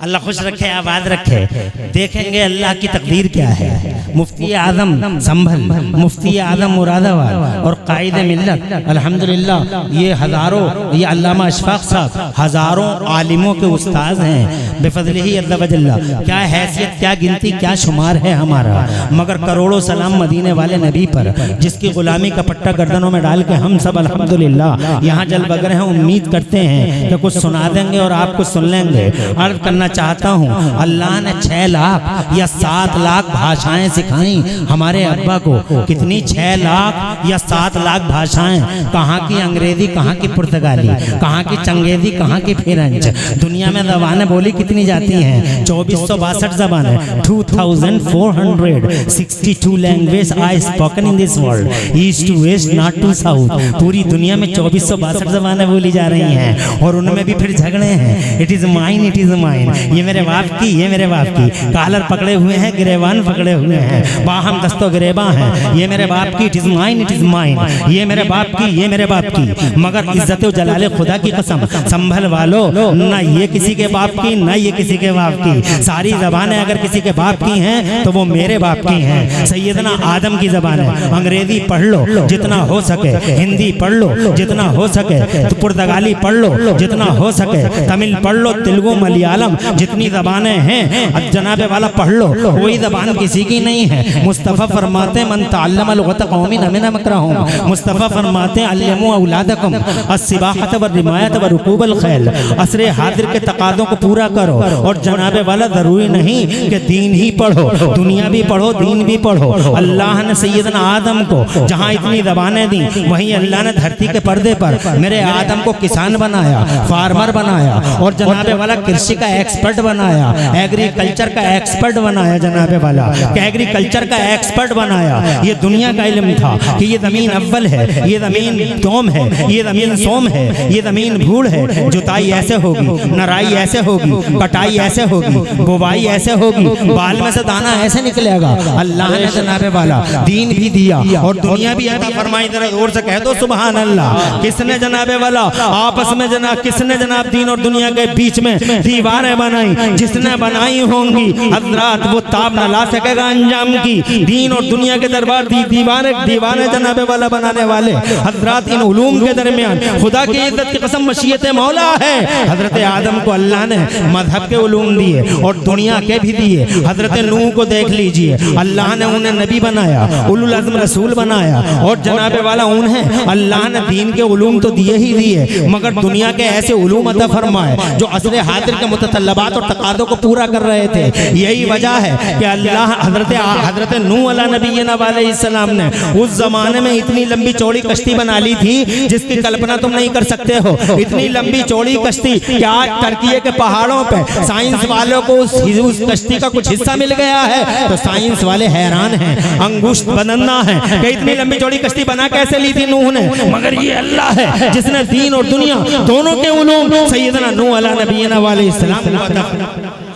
अल्लाह खुश रखे, आबाद रखे। देखेंगे अल्लाह की तकदीर क्या है। मुफ्ती आजम संभल, मुफ्ती आजम मुरादाबाद और कायद मिल्लत अल्हम्दुलिल्लाह, ये हज़ारों, ये अल्लामा अशफाक साहब हज़ारों आलिमों के उस्ताद हैं बेफज़लिही अज़्ज़ा वजल्ला। क्या हैसियत, क्या गिनती, क्या शुमार है हमारा। मगर करोड़ों सलाम मदीने वाले नबी पर, जिसकी गुलामी का पट्टा गर्दनों में डाल के हम सब अल्हम्दुलिल्लाह यहाँ जल बगर हैं। उम्मीद करते हैं कि कुछ सुना देंगे और आप कुछ सुन लेंगे। अर्ज़ करना चाहता हूँ, अल्लाह ने 6 लाख या 7 लाख भाषाएं सिखाई हमारे अब्बा को। कितनी 6 लाख या 7 लाख भाषाएं। कहाँ की अंग्रेजी, कहाँ की पुर्तगाली, कहाँ की चंगेजी, कहाँ की फ्रेंच। दुनिया में ज़बानें बोली कितनी जाती हैं? 2462 ज़बानें, 2462 language I spoken in this world, east to west north to south. पूरी दुनिया में 2462 ज़बानें बोली जा रही हैं और उनमें भी फिर झगड़े हैं। It is mine, it is mine, ये मेरे बाप की, ये मेरे बाप की। कालर पकड़े हुए हैं, गिरेबान पकड़े हुए हैं, बाहम दस्तो गिरेबा हैं। ये मेरे बाप की, it is mine, it is mine. ये मेरे बाप की, ये मेरे बाप की। मगर इज्जत जलाले खुदा की कसम, संभल वालो, ना ये किसी के बाप की, ना ये किसी के बाप की। सारी जबानें अगर किसी के बाप की हैं तो वो मेरे बाप की हैं। सैयदना आदम की जबान है। अंग्रेजी पढ़ लो जितना हो सके, हिंदी पढ़ लो जितना हो सके, तो पुर्तगाली पढ़ लो जितना हो सके, तमिल पढ़ लो, तेलुगु, मलयालम, जितनी ज़बानें हैं जनाबे वाला पढ़ लो। कोई ज़बान किसी की नहीं है। मुस्तफ़ा फरमाते मन तअल्लम लुग़त क़ौमिन अमिन मकरहुम। मुस्तफ़ा फरमाते अल्लिमू औलादकुम अस्सिबाहत व रिमायत व रुकूबल खैल। असरे हाजिर के तकाज़ों को पूरा करो। और जनाबे वाला ज़रूरी नहीं कि दीन ही पढ़ो, दुनिया भी पढ़ो, दीन भी पढ़ो। अल्लाह ने सैयदना आदम को जहाँ इतनी ज़बानें दी, वहीं अल्लाह ने धरती के पर्दे पर मेरे आदम को किसान बनाया, फार्मर बनाया और जनाबे वाला कृषि का एक्सपर्ट बनाया, एग्रीकल्चर का एक्सपर्ट बनाया। जनाबे वाला एग्रीकल्चर का एक्सपर्ट बनाया। ये दुनिया का इल्म था कि ये जमीन अव्वल है, ये जमीन दोम है, ये जमीन सोम है, ये जमीन भूड़ है। जुताई ऐसे होगी, नराई ऐसे होगी, कटाई ऐसे होगी, बुवाई ऐसे होगी, बाल में से दाना ऐसे निकलेगा। अल्लाह ने जनाबे वाला दीन भी दिया और दुनिया भी अता फरमाई। जरा जोर से कह दो सुभान अल्लाह। किसने जनाबे वाला आपस में किसने जनाब दीन और दुनिया के बीच में दीवारें बनाई? जिसने बनाई होंगी हजरात वो ताब न ला सकेगा अंजाम की। दीन और दुनिया के दरबार दीवाने जनाबे वाला बनाने वाले हजरात इन उलूम के दरमियान खुदा की इज्जत की कसम मशीयत मौला है। हजरत आदम को अल्लाह ने मजहब के उलूम दिए और दुनिया के भी दिए। हजरत नूह को देख लीजिए, अल्लाह ने उन्हें नबी बनाया, उलुल अज़्म रसूल बनाया और जनाबे वाला उन्हें अल्लाह ने दीन के उलूम तो दिए ही दिए, मगर दुनिया के ऐसे उलूम अता फरमाए जो असरे हाजिर के मुततल्लबात और तकाज़ों को पूरा कर रहे थे। यही वजह है कि अल्लाह हजरत नूह अला नबीना अलैहिस्सलाम ने उस जमाने में इतनी लंबी चौड़ी कश्ती बना ली थी जिसकी कल्पना तुम नहीं कर सकते हो। इतनी लंबी चौड़ी कश्ती कि आज टर्की के पहाड़ों पे साइंस वालों को उस कश्ती का कुछ हिस्सा मिल गया है तो साइंस वाले हैरान हैं, अंगुष्ठ बनना है कि इतनी लंबी चौड़ी कश्ती बना कैसे ली थी नूह ने। मगर ये अल्लाह है जिसने दीन और दुनिया दोनों के उलूम सैयदना नूह अला नबीना अलैहिस्सलाम।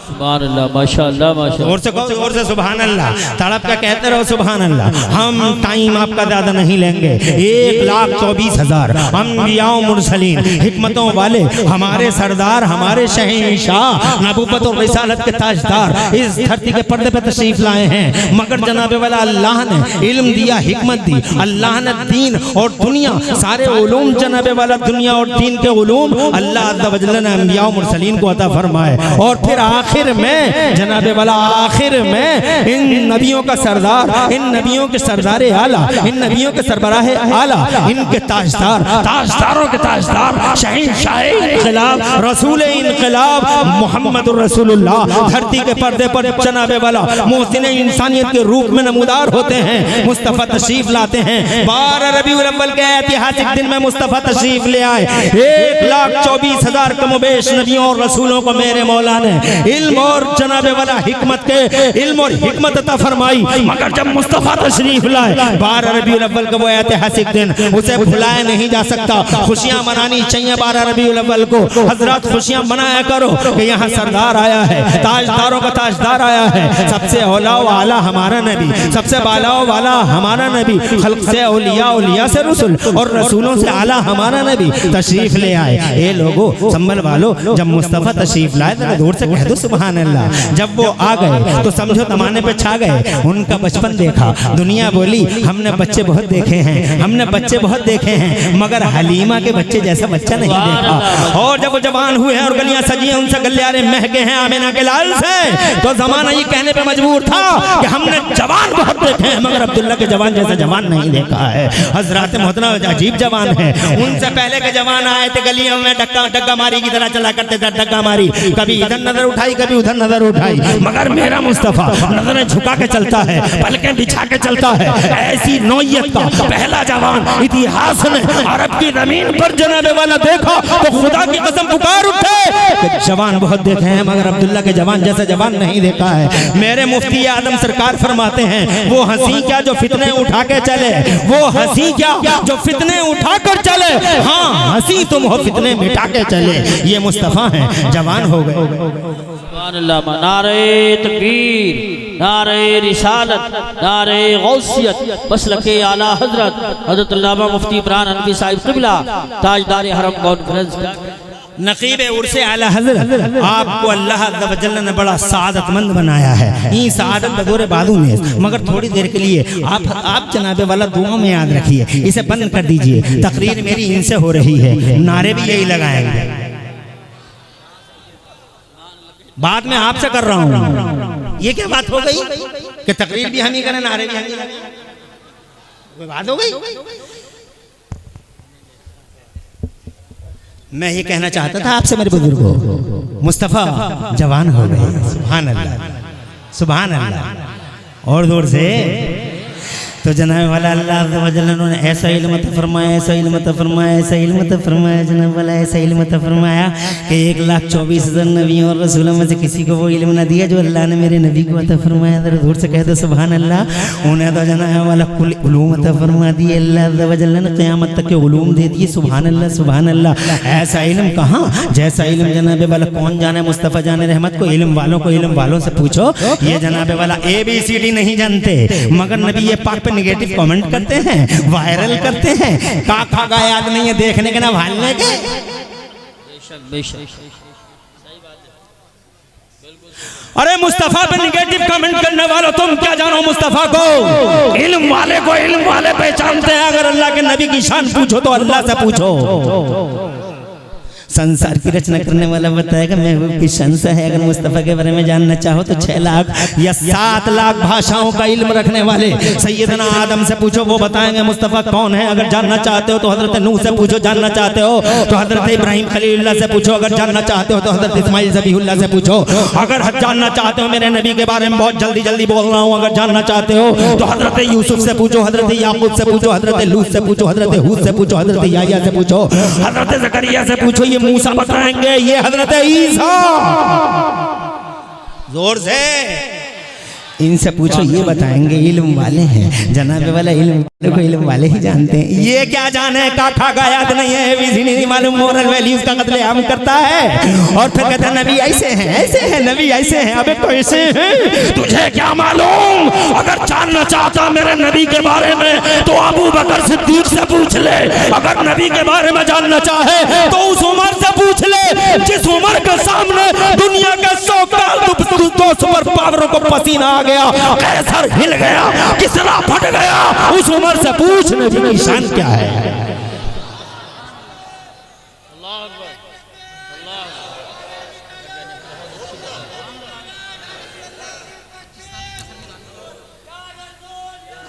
सुभान अल्लाह, माशाअल्लाह, माशाअल्लाह। और से सुभान अल्लाह तड़प का कहते रहो सुभान अल्लाह। हम टाइम आपका ज्यादा नहीं लेंगे। 1,24,000 अंबिया मुरसलीन हिकमतों वाले हमारे सरदार, हमारे शहंशाह, नबूवत और रिसालत के ताजदार इस धरती के पर्दे पे तशरीफ लाए हैं। मगर जनाबे वाला अल्लाह ने इल्म दिया, हिकमत दी। अल्लाह ने दीन और दुनिया सारे उलूम जनाबे वाला दुनिया और दीन के उलूम अल्लाह अज़्ज़ा वजल्ल ने अंबिया मुरसलीन को अता फरमाए। और फिर आखिर आखिर में जनाबे वाला आखिर में इन नबियों का सरदार, इन नबियों के सरदार आला, इन नबियों के सरबराह आला, इनके ताजदार, ताजदारों के ताजदार, शहंशाह इनकलाब, रसूल इनकलाब मोहम्मद रसूलुल्लाह धरती के पर्दे पर जनाबे वाला मोहसिन इंसानियत के रूप में नमूदार होते हैं। मुस्तफ़ा तशरीफ लाते हैं। 12 रबीउल अव्वल के ऐतिहासिक दिन में मुस्तफ़ा तशरीफ ले आए। 1,24,000 कमोबेश नबियों और रसूलों को मेरे मौला ने इल्म और जनाबे वाला हिकमत के इल्म और हिकमत अता फरमाई। मगर जब मुस्तफ़ा तशरीफ लाए 12 रबीउल अव्वल का वो ऐतिहासिक दिन, उसे भुलाया नहीं जा सकता। खुशियां मनानी चाहिए 12 रबीउल अव्वल को। हजरत खुशियां मनाया करो कि यहाँ सरदार आया है, ताजदारों का ताजदार आया है। सबसे औला वाला हमारा नबी, सबसे बाला वाला हमारा नबी, खल्क से औलिया से रसूल और रसूलों से आला हमारा नबी तशरीफ ले आए। ए लोगो संभल वालो, जब मुस्तफ़ा तशरीफ लाए तो दूर से कह दो सुभान अल्लाह। जब वो आ गए तो समझो तमाने पे छा गए। उनका बचपन देखा, दुनिया बोली हमने बच्चे बहुत देखे हैं, हमने बच्चे बहुत देखे हैं, मगर हलीमा के बच्चे जैसा बच्चा नहीं देखा। और जब वो जवान हुए हैं और गलियां सजी हैं, उनसे गलियारे महके हैं आमिना के लाल से, तो जमाना ये कहने पे मजबूर था कि हमने जवान बहुत देखे हैं, मगर अब्दुल्ला के जवान जैसा जवान नहीं देखा है। हजरत मोहतरम अजीब जवान है। उनसे पहले के जवान आए थे गलियों में डग्गा मारी की तरह चला करते थे। डग्गा मारी, कभी इधर नजर उठाई, कभी उधर नजर उठाई, मगर मेरा मुस्तफ़ा नजरें झुका के चलता है, पलकें बिछा के चलता है। ऐसी नौयत का पहला जवान इतिहास में अरब की जमीन पर जनाबे वाला देखा तो खुदा की कसम पुकार उठे कि जवान बहुत देखे हैं, मगर अब्दुल्ला के जवान जैसा जवान नहीं देखा है। मेरे मुफ्ती आदम सरकार फरमाते हैं, वो हंसी क्या जो फितने उठा के चले, वो हंसी क्या जो फितने उठा कर चले, हाँ हंसी तुम हो फितने मिटा के चले। ये मुस्तफ़ा हैं, जवान हो गए। नारे तकबीर, नारे रिसालत, नारे गौसियत, मसलके आला हजरत अल्लामा मुफ्ती इमरान हनफी साहिब क़िबला ताजदार हरम कॉन्फ्रेंस नकीब उर्से आला हज़रत, आपको अल्लाह अज़्ज़ व जल्ल ने बड़ा सादतमंद बनाया है। ये सादत बदौर बादू में, मगर थोड़ी देर के लिए आप जनाबे वाला दुआ में याद रखिए। इसे बंद कर दीजिए, तकरीर मेरी इनसे हो रही है, नारे भी यही लगाएंगे। बाद में आपसे कर रहा हूँ। ये क्या बात हो गई कि तकरीर भी हम ही करें, नारे भी हम ही करें? कोई बात हो गई? मैं ये कहना चाहता था आपसे मेरे बुजुर्गों, मुस्तफ़ा जवान हो गए। सुभान अल्लाह, सुभान अल्लाह। और जोर से तो जनाब वाला अल्लाह ने ऐसा इल्म अता फरमाया, ऐसा इल्म अता फरमाया, ऐसा इल्म अता फरमाया, जनाब वाला ऐसा इल्म अता फरमाया कि 1,24,000 नबियों और रसूलों में से किसी को वो इल्म ना दिया जो अल्लाह ने मेरे नबी को अता फरमाया। जरा दूर से कह दो सुभान अल्लाह। उन्हें तो जनाब वाला कुल उलूम अता फरमा दिए, अल्लाह वजल्ला ने क़यामत तक के उलूम दे दिए। सुभान अल्लाह, सुभान अल्लाह। ऐसा इल्म कहाँ जैसा इल्म जनाब वाला कौन जाने, मुस्तफ़ा जाने रहमत को। इल्म वालों से पूछो, ये जनाब वाला ABCD नहीं जानते, मगर नबी ये पाक पे निगेटिव कमेंट करते हैं, वायरल करते हैं। का गा याद नहीं है देखने के ना भालने के। अरे मुस्तफ़ा पे निगेटिव कमेंट करने वालों, तुम क्या जानो मुस्तफ़ा को? इल्म वाले को इल्म वाले पहचानते हैं। अगर अल्लाह के नबी की शान पूछो तो अल्लाह से पूछो। संसार की रचना करने वाला बताएगा महबूब की शान से है। अगर मुस्तफ़ा के बारे में जानना चाहो तो 6 लाख या 7 लाख भाषाओं का इल्म रखने वाले सैयदना आदम से पूछो, वो बताएंगे मुस्तफ़ा कौन है। अगर जानना चाहते हो तो हजरत नूह से पूछो, जानना चाहते हो तो हजरत इब्राहिम खलीलुल्लाह से पूछो, अगर जानना चाहते हो तो हजरत इस्माइल ज़बीहुल्लाह से पूछो, अगर जानना चाहते हो मेरे नबी के बारे में बहुत जल्दी बोल रहा हूँ, अगर जानना चाहते हो तो हजरत यूसुफ से पूछो, हजरत याकूब से पूछो, हजरत लूत से पूछो, हजरत हूद से पूछो, हजरत याह्या से पूछो, हजरत ज़करिया से पूछो, ये मूसा बताएंगे, ये हजरत ईसा। जोर से इनसे पूछो, ये बताएंगे। इल्म वाले हैं जनाबे वाला, इल्म को इल्म वाले ही जानते हैं। ये क्या जाने का खागा याद नहीं है, ABCD नहीं मालूम, मोरल वैल्यूज का कत्ले आम करता है और फिर कहता है नबी ऐसे हैं, ऐसे हैं, नबी ऐसे हैं। अबे तो ऐसे हैं, तुझे क्या मालूम? अगर जानना चाहता मेरे नबी के बारे में तो अबू बकर सिद्दीक से पूछ ले। अगर नबी के बारे में जानना चाहे तो उस उमर से पूछ ले, जिस उमर के सामने दुनिया के 100 सुपर पावरों को पसीना आ गया, कैसर हिल गया, किसरा फट गया। उस उमर से पूछ नबी की शान क्या है।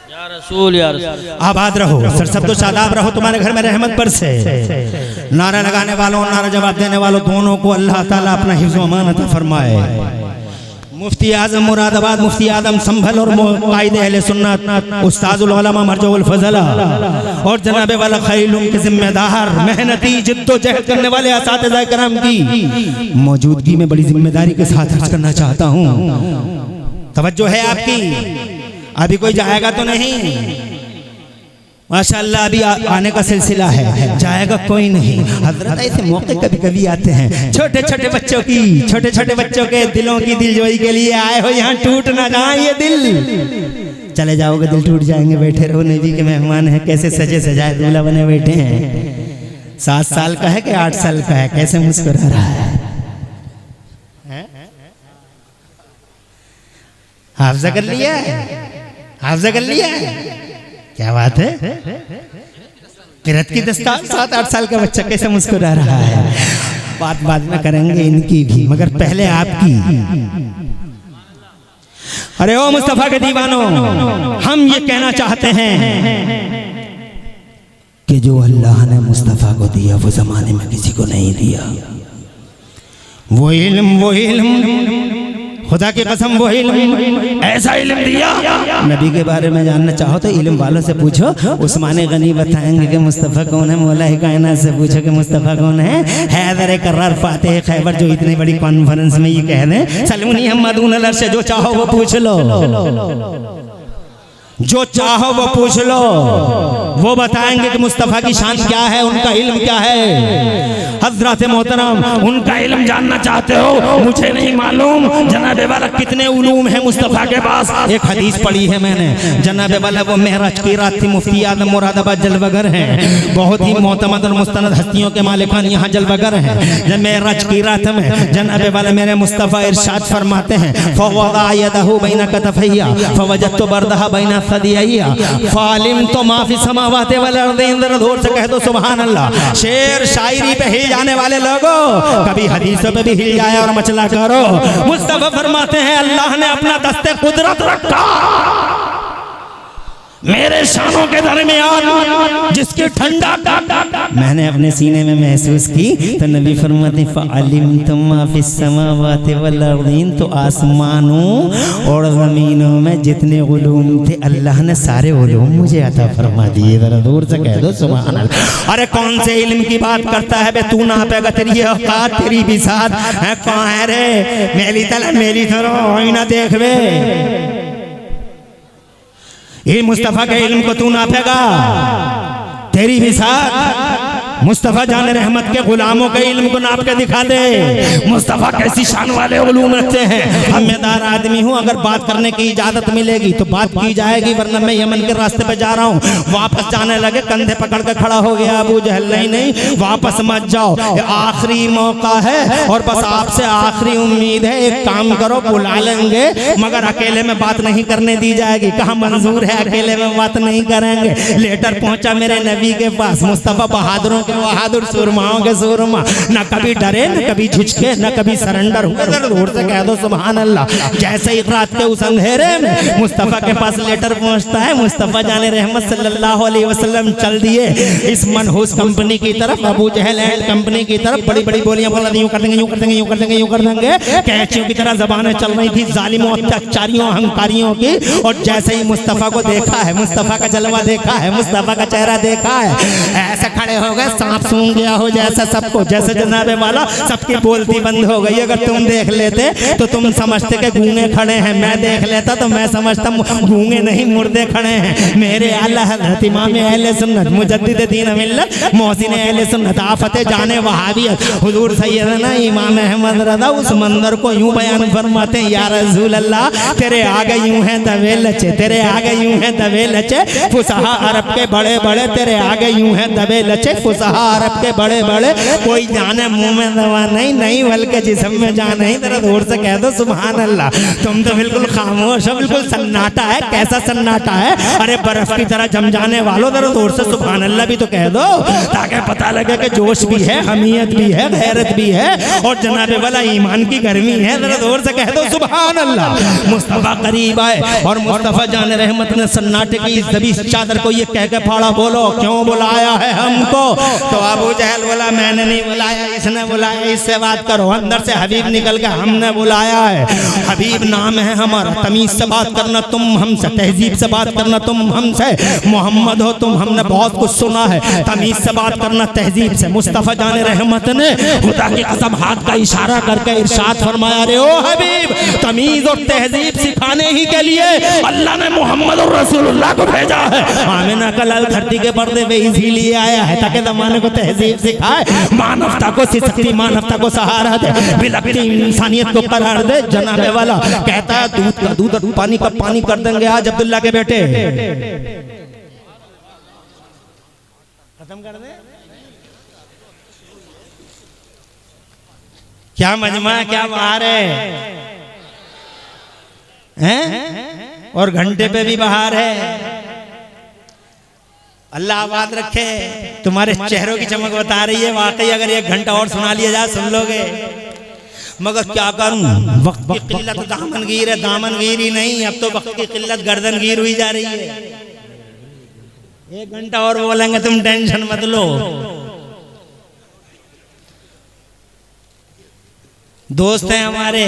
या रसूल या रसूल। आबाद रहो, सरसब्दो शादाब रहो, तुम्हारे घर में रहमत बरसे। नारा लगाने वालों और नारा जवाब देने वालों दोनों को अल्लाह ताला अपना हिफ्ज़ व अमान अता फरमाए। मुफ्ती आजम मुरादाबाद, मुफ्ती आजम संभल और कायदे अहले सुन्नत उस्ताजुल उलमा मरजउल फज़ला और जनाबे वाला खैलुम के जिम्मेदार मेहनती जिद्दोजहद करने वाले असातिज़ा किराम की मौजूदगी में बड़ी जिम्मेदारी के साथ अर्ज करना चाहता हूँ। तवज्जो है आपकी, अभी कोई जाएगा तो नहीं? माशाअल्लाह अभी आने का सिलसिला है, जाएगा कोई नहीं। हजरत ऐसे मौके कभी कभी आते हैं, छोटे छोटे बच्चों के दिलों की दिलजोई के लिए आए हो, यहाँ टूट ना जाए ये दिल। चले जाओगे दिल टूट जाएंगे। बैठे रहो, नबी के मेहमान हैं, कैसे सजे सजाए दूल्हा बने बैठे हैं। 7 साल का है कि 8 साल का है, कैसे मुस्कुरा रहा है। हाफ़िज़ा कर लिया, हाफ़िज़ा कर लिया, क्या बात है। किरत की दस्तार 7-8 साल का बच्चा कैसे मुस्कुरा रहा है। बात बाद में करेंगे इनकी भी, मगर पहले आपकी। अरे ओ मुस्तफा के दीवानों, हम ये कहना चाहते हैं कि जो अल्लाह ने मुस्तफा को दिया वो जमाने में किसी को नहीं दिया। वो इल्म खुदा की कसम, वो इल्म, ऐसा इल्म दिया। नबी के बारे में जानना चाहो तो इल्म वालों से पूछो, उस्मान गनी बताएंगे कि मुस्तफ़ा कौन है। मौला कायनात से पूछो कि मुस्तफ़ा कौन है। हैदर कर्रार फातिह खैबर जो इतनी बड़ी कॉन्फ्रेंस में ये कह दें सलमुनी हमदून अलर से जो चाहो वो पूछ लो, जो चाहो वो पूछ लो, वो बताएंगे कि मुस्तफ़ा की शान क्या है, उनका इल्म क्या है। हज़रत मोहतरम, उनका इल्म जानना चाहते हो? मुझे नहीं मालूम जनाबे वाला कितने उलूम है मुस्तफ़ा के पास। एक हदीस पढ़ी है मैंने, जनाबे वाला वो मेहराज की रात थी, मुफ्ती आदम मुरादाबाद जलवागर हैं, बहुत ही मोतमद और मुस्तनद हस्तियों के मालिकान यहाँ जलवागर हैं। जब मेहराज की रात में जनाबे वाला मेरे मुस्तफ़ा इरशाद फरमाते हैं, फवदा यदहु बैना कतफैया फवजदतु बरदहा बैना सदिया फालिम तो माफी समावाते वाले अर्देंद्र दूर से कह दो सुभान अल्लाह। शेर शायरी पे हिल जाने वाले लोगों, कभी हदीसों पे भी हिल जाए और मचला करो। मुस्तफा फरमाते हैं अल्लाह ने अपना दस्ते कुदरत रखा मेरे शानों के दरमियान, जिसकी ठंडा मैंने अपने सीने में महसूस की। तो नबी फरमाते फअलिमतुम मा फिस समावाति वल अर्दीन, तो आसमानों और ज़मीनों में जितने उलूम थे अल्लाह ने सारे उलूम मुझे अता फरमा दिए। जरा दूर से कह दो सुभान अल्लाह। अरे कौन से इल्म की बात करता है बे, तू ना पेगा तेरी औकात तेरी भी साथ है। कौन है रे मेरी तला मेरी थरो आईना देख बे, ये मुस्तफ़ा के इल्म को तू नापेगा तेरी भी साथ। मुस्तफ़ा जान रहमत के गुलामों के इल्म को नाप के दिखा दे। मुस्तफ़ा कैसी शान वाले उलूम रखते हैं। हमेदार आदमी हूँ, अगर बात करने की इजाजत मिलेगी तो बात की जाएगी, वरना मैं यमन के रास्ते पे जा रहा हूँ। वापस जाने लगे कंधे पकड़ के खड़ा हो गया अबू जहल, नहीं वापस मत जाओ, आखिरी मौका है और बस आपसे आखिरी उम्मीद है। एक काम करो, बुला लेंगे मगर अकेले में बात नहीं करने दी जाएगी। कहाँ मंजूर है, अकेले में बात नहीं करेंगे। लेटर पहुंचा मेरे नबी के पास, मुस्तफ़ा बहादुरों के बहादुर, सुरमाओं के सुरमा, न कभी डरे न कभी झुझके न कभी सरेंडर हुए। दूर से कह दो सुभान अल्लाह। जैसे ही रात के उस अंधेरे में मुस्तफ़ा के पास लेटर पहुंचता है, मुस्तफ़ा जाने रहमत सल्लल्लाहु अलैहि वसल्लम चल दिए इस मनहूस कंपनी की तरफ, अबू जहल एंड कंपनी की तरफ। बड़ी बड़ी बोलियां बोल रही, यूं कर देंगे यूं कर देंगे यूं कर देंगे यूं कर देंगे, कैचियों की तरह जबानें चल रही थी जालिमों अत्याचारियों अहंकारियों की। और जैसे ही मुस्तफ़ा को देखा है, मुस्तफ़ा का जलवा देखा है, मुस्तफ़ा का चेहरा देखा है, ऐसे खड़े हो गए सांप सूंघ गया हो जैसा सबको, जैसे जनाबे वाला सबकी बोलती बंद हो गई। अगर तुम देख लेते तो तुम समझते कि गूंगे खड़े हैं, मैं देख लेता तो मैं समझता गूंगे नहीं मुर्दे खड़े हैं। मेरे आला हज़रत इमाम अहले सुन्नत मुजद्दिद दीन मिल्लत मोहसिन अहले सुन्नत आफते जाने वहाबियत हुजूर सैयदना इमाम अहमद रज़ा उस मंजर को यूं बयान फरमाते हैं, या रसूल अल्लाह तेरे आगे यूं हैं दबे लचे, तेरे आगे यूं हैं दबे लचे, फुसहा अरब के बड़े बड़े तेरे आगे यूं हैं दबे लचे, फुसहा कहा अरब के बड़े बड़े कोई जाने मुंह में दवा नहीं, नहीं बल्कि जिस्म में जान नहीं। जरा दूर से कह दो सुभान अल्लाह। तुम तो बिल्कुल खामोश हो, बिल्कुल सन्नाटा है। कैसा सन्नाटा है? अरे बर्फ की तरह जम जाने वालों, जरा दूर से सुभान अल्लाह भी तो कह दो, ताकि पता लगे कि जोश भी है, हमीयत भी है, गैरत भी है और जनाबे वाला ईमान की गर्मी है। जरा दूर से कह दो सुभान अल्लाह। मुस्तफा करीब आए और मुस्तफा जान रहमत ने सन्नाटे की दबी चादर को ये कह के फाड़ा, बोलो क्यों बुलाया है हमको? तो अबू जहल बोला मैंने नहीं बुलाया, इसने बुलाया, इससे बात करो। अंदर से हबीब निकल के हमने बुलाया है। हबीब नाम है हमारा, तमीज से बात करना तुम हमसे, तहजीब से बात करना तुम हमसे। मोहम्मद हो तुम, हमने बहुत कुछ सुना है। तमीज से बात करना, तहजीब से। मुस्तफा जान रहमत ने खुदा की कसम हाथ का इशारा करके इरशाद फरमाया, रे ओ हबीब, तमीज और तहजीब सिखाने ही के लिए अल्लाह ने मोहम्मद और रसूलुल्लाह को भेजा है। आमिना का लाल धरती के पर्दे पे इसीलिए आया है ताकि जमाने को तहजीब सिखाए, मानवता को सिखाती, मानवता को सहारा दे, बिलखती इंसानियत को करार दे। जनाबे वाला कहता है दूध का दूध और पानी का पानी कर देंगे आज अब्दुल्ला के बेटे। खत्म कर दे। क्या मजमा, क्या बहार है? और घंटे पे भी बहार है। अल्लाह आबाद रखे। तुम्हारे चेहरों की चमक बता रही है वाकई, अगर एक घंटा और सुना लिया जाए सुन लोगे। मगर क्या करूं, वक्त की किल्लत दामनगीर है, दामनगीर ही नहीं, अब तो वक्त की किल्लत गर्दनगीर हुई जा रही है। एक घंटा और बोलेंगे, तुम टेंशन मत लो। दोस्त हैं हमारे,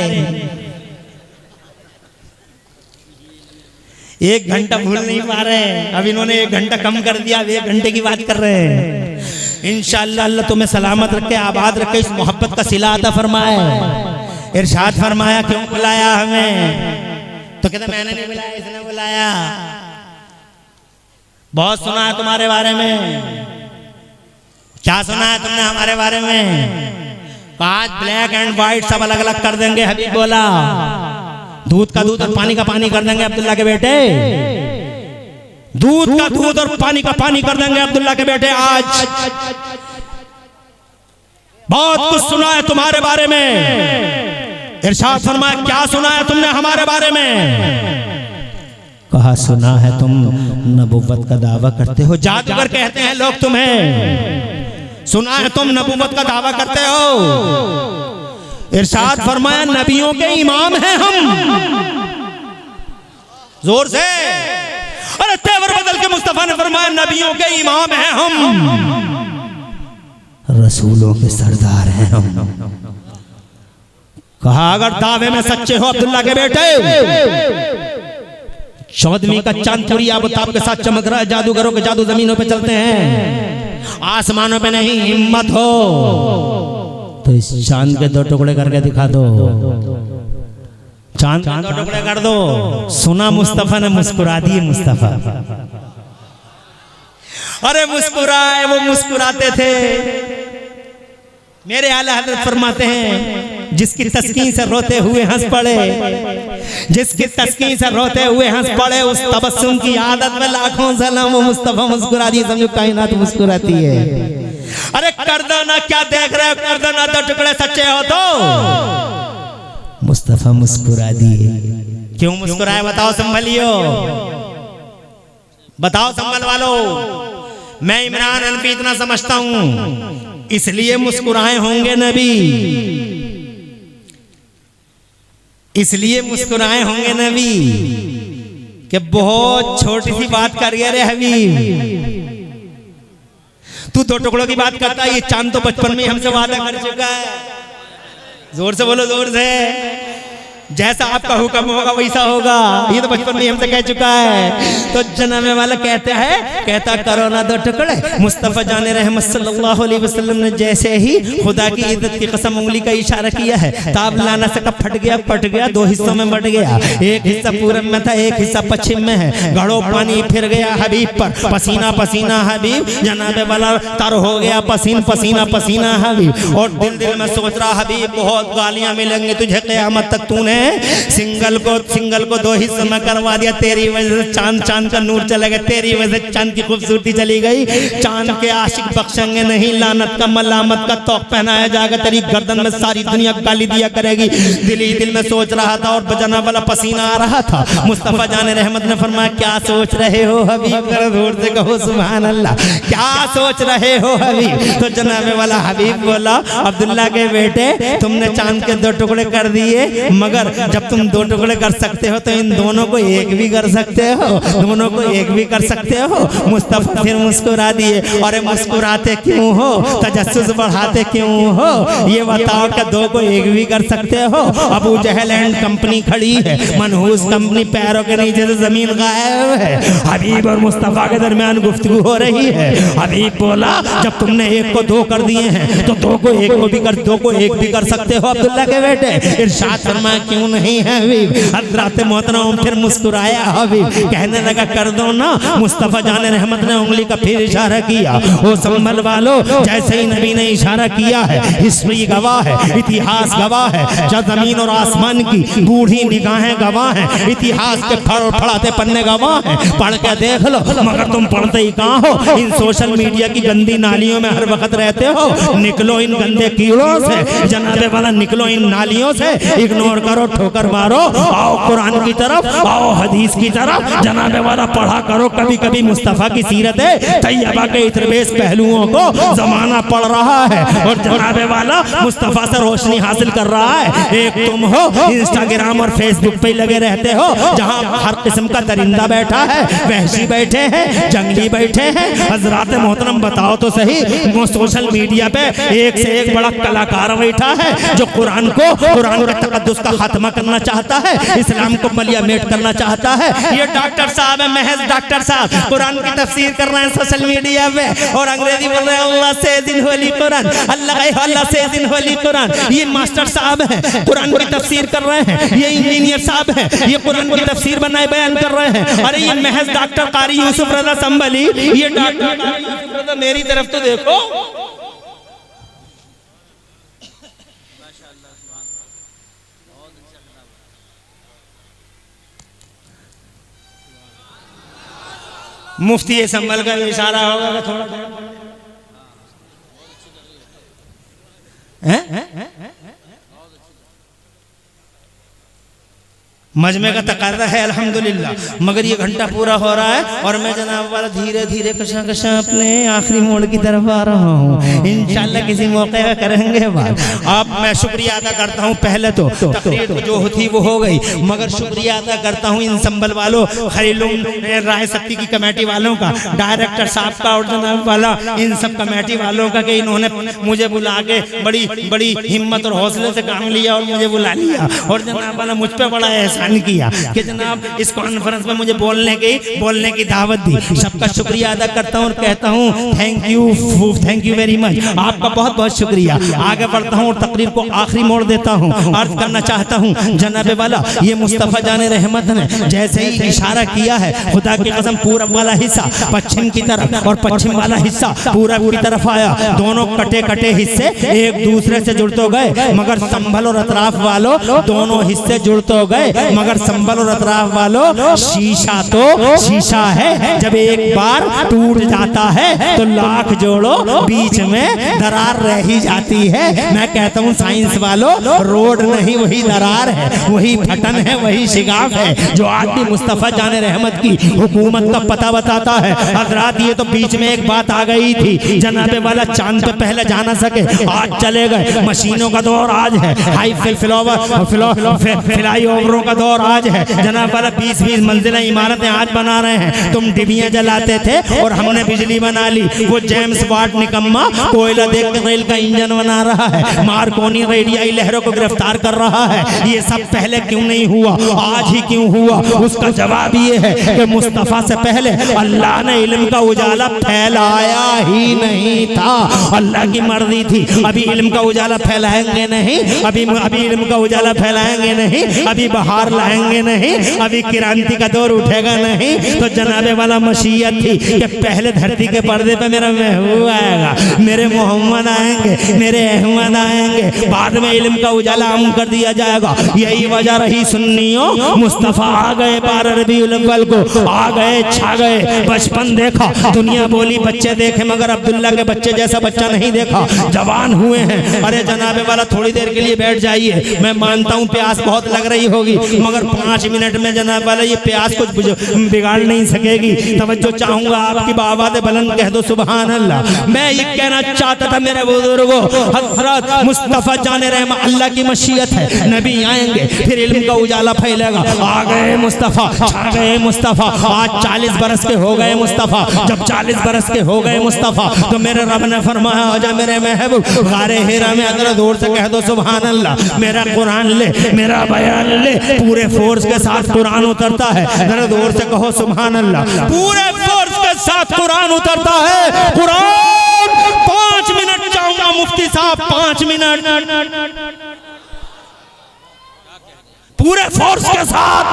एक घंटा भूल नहीं पा रहे। अब इन्होंने एक घंटा कम कर दिया, अब एक घंटे की बात कर रहे हैं। इंशाअल्लाह अल्लाह तुम्हें सलामत रखे, आबाद रखे, इस मोहब्बत का सिला अता फरमाए। इरशाद फरमाया क्यों बुलाया हमें? तो कहते मैंने नहीं बुलाया, इसने बुलाया। बहुत सुना है तुम्हारे बारे में। क्या सुना है तुमने हमारे बारे में? आज ब्लैक एंड व्हाइट सब अलग अलग कर देंगे। हबीब बोला दूध का दूध और पानी का पानी कर देंगे अब्दुल्ला के बेटे। दूध का दूध और पानी का पानी कर देंगे अब्दुल्ला के बेटे। आज बहुत कुछ सुना है तुम्हारे बारे में। इरशाद फरमाया क्या सुना है तुमने हमारे बारे में? कहा सुना है तुम नबुव्वत का दावा करते हो, जादूगर कहते हैं लोग तुम्हें। सुना है तुम नबुव्वत का दावा करते हो। इरशाद फरमाया नबियों के इमाम हैं हम। जोर से, अरे तेवर बदल के मुस्तफा ने फरमाया नबियों के इमाम हैं हम, रसूलों के सरदार हैं हम। कहा अगर दावे में सच्चे हो अब्दुल्ला के बेटे, 14वीं का चांद पूरी आबताब के साथ चमक रहा है। जादूगरों के जादू जमीनों पे चलते हैं, आसमानों पे नहीं। हिम्मत हो तो इस चांद के 2 टुकड़े करके दिखा दो। चांद के 2 टुकड़े कर दो। सुना मुस्तफा ने, मुस्कुरा दिए मुस्तफा। अरे मुस्कुराए, वो मुस्कुराते थे। मेरे आला हज़रत फरमाते हैं जिसकी तस्कीन से रोते हुए हंस पड़े, जिसकी तस्कीन से रोते हुए हंस पड़े, उस तबस्सुम की आदत में लाखों सलाम। मुस्तफा मुस्कुरा दिए, समझो कायनात मुस्कुराती है। अरे कर दो ना, क्या देख रहे हो, कर दो ना, 2 टुकड़े सच्चे हो तो। मुस्तफा मुस्कुरा दिए। क्यों मुस्कुराए बताओ संभलियो, बताओ संभल वालो। मैं इमरान हनफी इतना समझता हूं, इसलिए मुस्कुराए होंगे नबी, इसलिए मुस्कुराए होंगे नबी कि बहुत छोटी सी बात कर गया रे हबीब। तू 2 टुकड़ों की बात करता है, ये चांद तो बचपन में हमसे वादा कर चुका है। जोर से बोलो, जोर से। जैसा आपका हुक्म होगा वैसा होगा, ये तो बचपन में हमसे कह चुका है। तो जनाबे वाला कहते हैं, कहता करो ना 2 टुकड़े। मुस्तफा जाने रहमत सल्लल्लाहु अलैहि वसल्लम ने जैसे ही खुदा की इज्जत की कसम उंगली का इशारा किया है, ताब लाना सका फट गया, पट गया, 2 हिस्सों में बट गया। एक हिस्सा पूरब में था, एक हिस्सा पश्चिम में है। घड़ों पानी फिर गया हबीब पर, पसीना पसीना हबीब। जनाबे वाला तर हो गया पसीना पसीना पसीना हबीब। और दिल दिल में सोच रहा हबीब बहुत गालियां मिलेंगी तुझे क़यामत तक, तूने सिंगल को दो हिस्सों में करवा दिया, तेरी वजह से चांद का नूर चला गया, तेरी वजह से चांद की खूबसूरती चली गई। चांद के आशिक बख्शेंगे नहीं, लानत का मलामत का तौक पहनाया जाएगा, तेरी गर्दन में सारी दुनिया गाली दिया करेगी। दिल ही दिल में सोच रहा था और बजाना वाला पसीना आ रहा था। मुस्तफा जाने रहमत ने फरमाया, क्या सोच रहे हो हबीब? जोर से कहो सुभान अल्लाह। क्या सोच रहे हो हबीब? तो जनाबे वाला हबीब बोला, अब्दुल्ला के बेटे, तुमने चांद के 2 टुकड़े कर दिए, मगर जब तुम 2 टुकड़े कर सकते हो तो इन दोनों को एक भी कर सकते हो, दोनों को एक भी कर सकते हो। मुस्तफा फिर मुस्कुरा दिए। अरे मुस्कुराते क्यों हो, तजस्सुस बढ़ाते क्यों हो? ये बताओ कि 2 को एक भी कर सकते हो? अबू जहल एंड कंपनी खड़ी है, मनहूस कंपनी पैरों के नीचे से जमीन गायब है। हबीब और मुस्तफा के दरमियान गुफ्तगू हो रही है। हबीब बोला, जब तुमने 1 को 2 कर दिए हैं तो 2 को 1 भी कर सकते हो अब्दुल्ला के बेटे। इरशाद फरमाया, क्यों नहीं है हबीब? हज़रत मोहतरम फिर मुस्कुराया। हबीब कहने लगा, कर दो ना। मुस्तफा जाने रहमत ने उंगली का फिर इशारा किया। वो संभल वालो, जैसे ही नबी ने इशारा किया है, हिस्ट्री गवाह है, इतिहास गवाह है, जमीन और आसमान की बूढ़ी निगाहें गवाह हैं, इतिहास के फड़ाते पन्ने गवाह हैं। पढ़ के देख लो, मगर तुम पढ़ते ही कहाँ हो? इन सोशल मीडिया की गंदी नालियों में हर वक्त रहते हो। निकलो इन गंदे कीड़ों से, जनाबे वाला निकलो इन नालियों से। इग्नोर करो, ठोकर मारो, आओ कुरान की तरफ, आओ हदीस की तरफ। जनाबे वाला पढ़ा करो कभी कभी मुस्तफा की सीरत है, तैयबा के इतरबेस पहलुओं को जमाना पढ़ रहा है और जनाबे वाला मुस्तफा से रोशनी हासिल कर रहा है। एक तुम हो इंस्टाग्राम और फेसबुक पे लगे रहते हो, जहाँ हर किस्म का दरिंदा बैठा है, वहशी बैठे हैं, जंगली बैठे हैं। हजरात मोहतरम बताओ तो सही, वो सोशल मीडिया पे एक से एक बड़ा कलाकार बैठा है जो कुरान के तकद्दुस का खात्मा करना चाहता है, इस्लाम को मलिया मेट करना चाहता है। ये डॉक्टर साहब है, महज डॉक्टर साहब, कुरान की तफसीर कर रहे हैं सोशल मीडिया पे और अंग्रेजी बोल रहे हैं अल्लाह से दिन होली कुरान, अल्लाह से दिन होली कुरान। ये मास्टर साहब है, कुरान की तफसीर कर रहे हैं। ये इंजीनियर साहब है, ये कुरान की तफसीर बनाए बयान कर रहे हैं। अरे ये महज डॉक्टर कारी यूसुफ रजा संभली, ये डॉक्टर कारी यूसुफ रजा, मेरी तरफ तो देखो। मुफ्ती ये संभल का इशारा होगा थोड़ा मजमे का तकाजा है अल्हम्दुलिल्लाह, मगर ये घंटा पूरा हो रहा है और मैं जनाब वाला धीरे धीरे कशा कशा अपने आखिरी मोड़ की तरफ आ रहा हूँ। इंशाल्लाह किसी मौके का करेंगे बात। अब मैं शुक्रिया अदा करता हूँ, पहले तो तकरीर जो थी वो हो गई, मगर शुक्रिया अदा करता हूँ इन संभल वालों, खलीलुम राय सत्ती की कमेटी वालों का, डायरेक्टर साहब का और जनाब वाला इन सब कमेटी वालों का कि इन्होंने मुझे बुला के बड़ी बड़ी हिम्मत और हौसले से काम लिया और मुझे बुला लिया और जनाब वाला मुझ पर बड़ा एहसान किया कि जनाब इस कॉन्फ्रेंस में मुझे बोलने की दावत दी। सबका शुक्रिया अदा करता हूँ और कहता हूँ थैंक यू वेरी मच, आपका बहुत बहुत शुक्रिया। आगे बढ़ता हूँ और तकरीर को आखिरी मोड़ देता हूँ। अर्ज करना चाहता हूँ जनाबे वाला, ये मुस्तफा जाने रहमत ने जैसे ही इशारा किया है, खुदा की कसम पूरब वाला हिस्सा पश्चिम की तरफ और पश्चिम वाला हिस्सा पूरब की तरफ आया। दोनों कटे कटे हिस्से एक दूसरे से जुड़ तो गए, मगर संभल और अतराफ वालों दोनों हिस्से जुड़ तो गए, मगर संभल और अतराफ वालों शीशा तो शीशा है, जब एक बार टूट जाता है तो लाख जोड़ो बीच में दरार रह ही जाती है। मैं कहता हूँ साइंस वालों, रोड नहीं वही दरार है, वही फटन है, वही शिगाफ है जो आज भी मुस्तफा जाने रहमत की हुकूमत का पता बताता है। हजरात ये तो बीच में एक बात आ गई थी, जनाबे वाला चांद पे पहले जा ना सके, आज चले गए, मशीनों का दौर आज है, हाई फ्लाई ओवरों का दौर आज है, जनाब वाला 20-20 मंजिलें इमारतें आज बना रहे हैं। तुम डिबियां जलाते थे और हमने बिजली बना ली। वो जेम्स वाट निकम्मा कोयला देख कर रेल का इंजन बना रहा है, मार्कोनी रेडियाई लहरों को गिरफ्तार कर रहा है। ये सब पहले क्यों नहीं हुआ, आज ही क्यों हुआ? उसका जवाब ये है कि मुस्तफा से पहले अल्लाह ने इल्म का उजाला फैलाया ही नहीं था। अल्लाह की मर्जी थी, अभी इल्म का उजाला फैलाएंगे नहीं, अभी इल्म का उजाला फैलाएंगे नहीं, अभी बहार बाहर लाएंगे नहीं, अभी क्रांति का दौर उठेगा नहीं। तो जनाबे वाला मशीयत थी कि पहले धरती के पर्दे पे मेरा महबूब आएगा, मेरे मोहम्मद आएंगे, मेरे अहमद आएंगे, बाद में इल्म का उजाला आम कर दिया जाएगा। यही वजह रही सुन्नियों, मुस्तफ़ा आ गए 12 रबीउल अव्वल को, आ गए छा गए। बचपन देखा, दुनिया बोली बच्चे देखे, मगर अब्दुल्ला के बच्चे जैसा बच्चा नहीं देखा। जवान हुए हैं, अरे जनाबे वाला थोड़ी देर के लिए बैठ जाइए, मैं मानता हूँ प्यास बहुत लग रही होगी, मगर 5 मिनट में जनाब वाला ये प्यास कुछ बिगाड़ नहीं सकेगी। तवज्जो चाहूंगा आपकी बाबाद बुलंद कह दो सुभान अल्लाह। मैं ये कहना चाहता था मेरे बुजुर्गों, हजरत मुस्तफ़ा जाने रहमा अल्लाह की मशीयत है, नबी आएंगे फिर इल्म का उजाला फैलेगा। आ गए मुस्तफ़ा, आ गए मुस्तफ़ा, आज 40 बरस के हो गए मुस्तफ़ा। जब 40 बरस के हो गए मुस्तफ़ा तो मेरे रब ने फरमाया आजा मेरे महबूब गारे हिरा में, अगर दूर से कह दो सुभान अल्लाह। मेरा कुरान ले, मेरा बयान ले, पूरे फोर्स के साथ कुरान उतरता है, जरा दूर से कहो सुभान अल्लाह। पूरे फोर्स के साथ कुरान उतरता है। कुरान 5 मिनट चाहूंगा मुफ्ती साहब, 5 मिनट पूरे फोर्स के साथ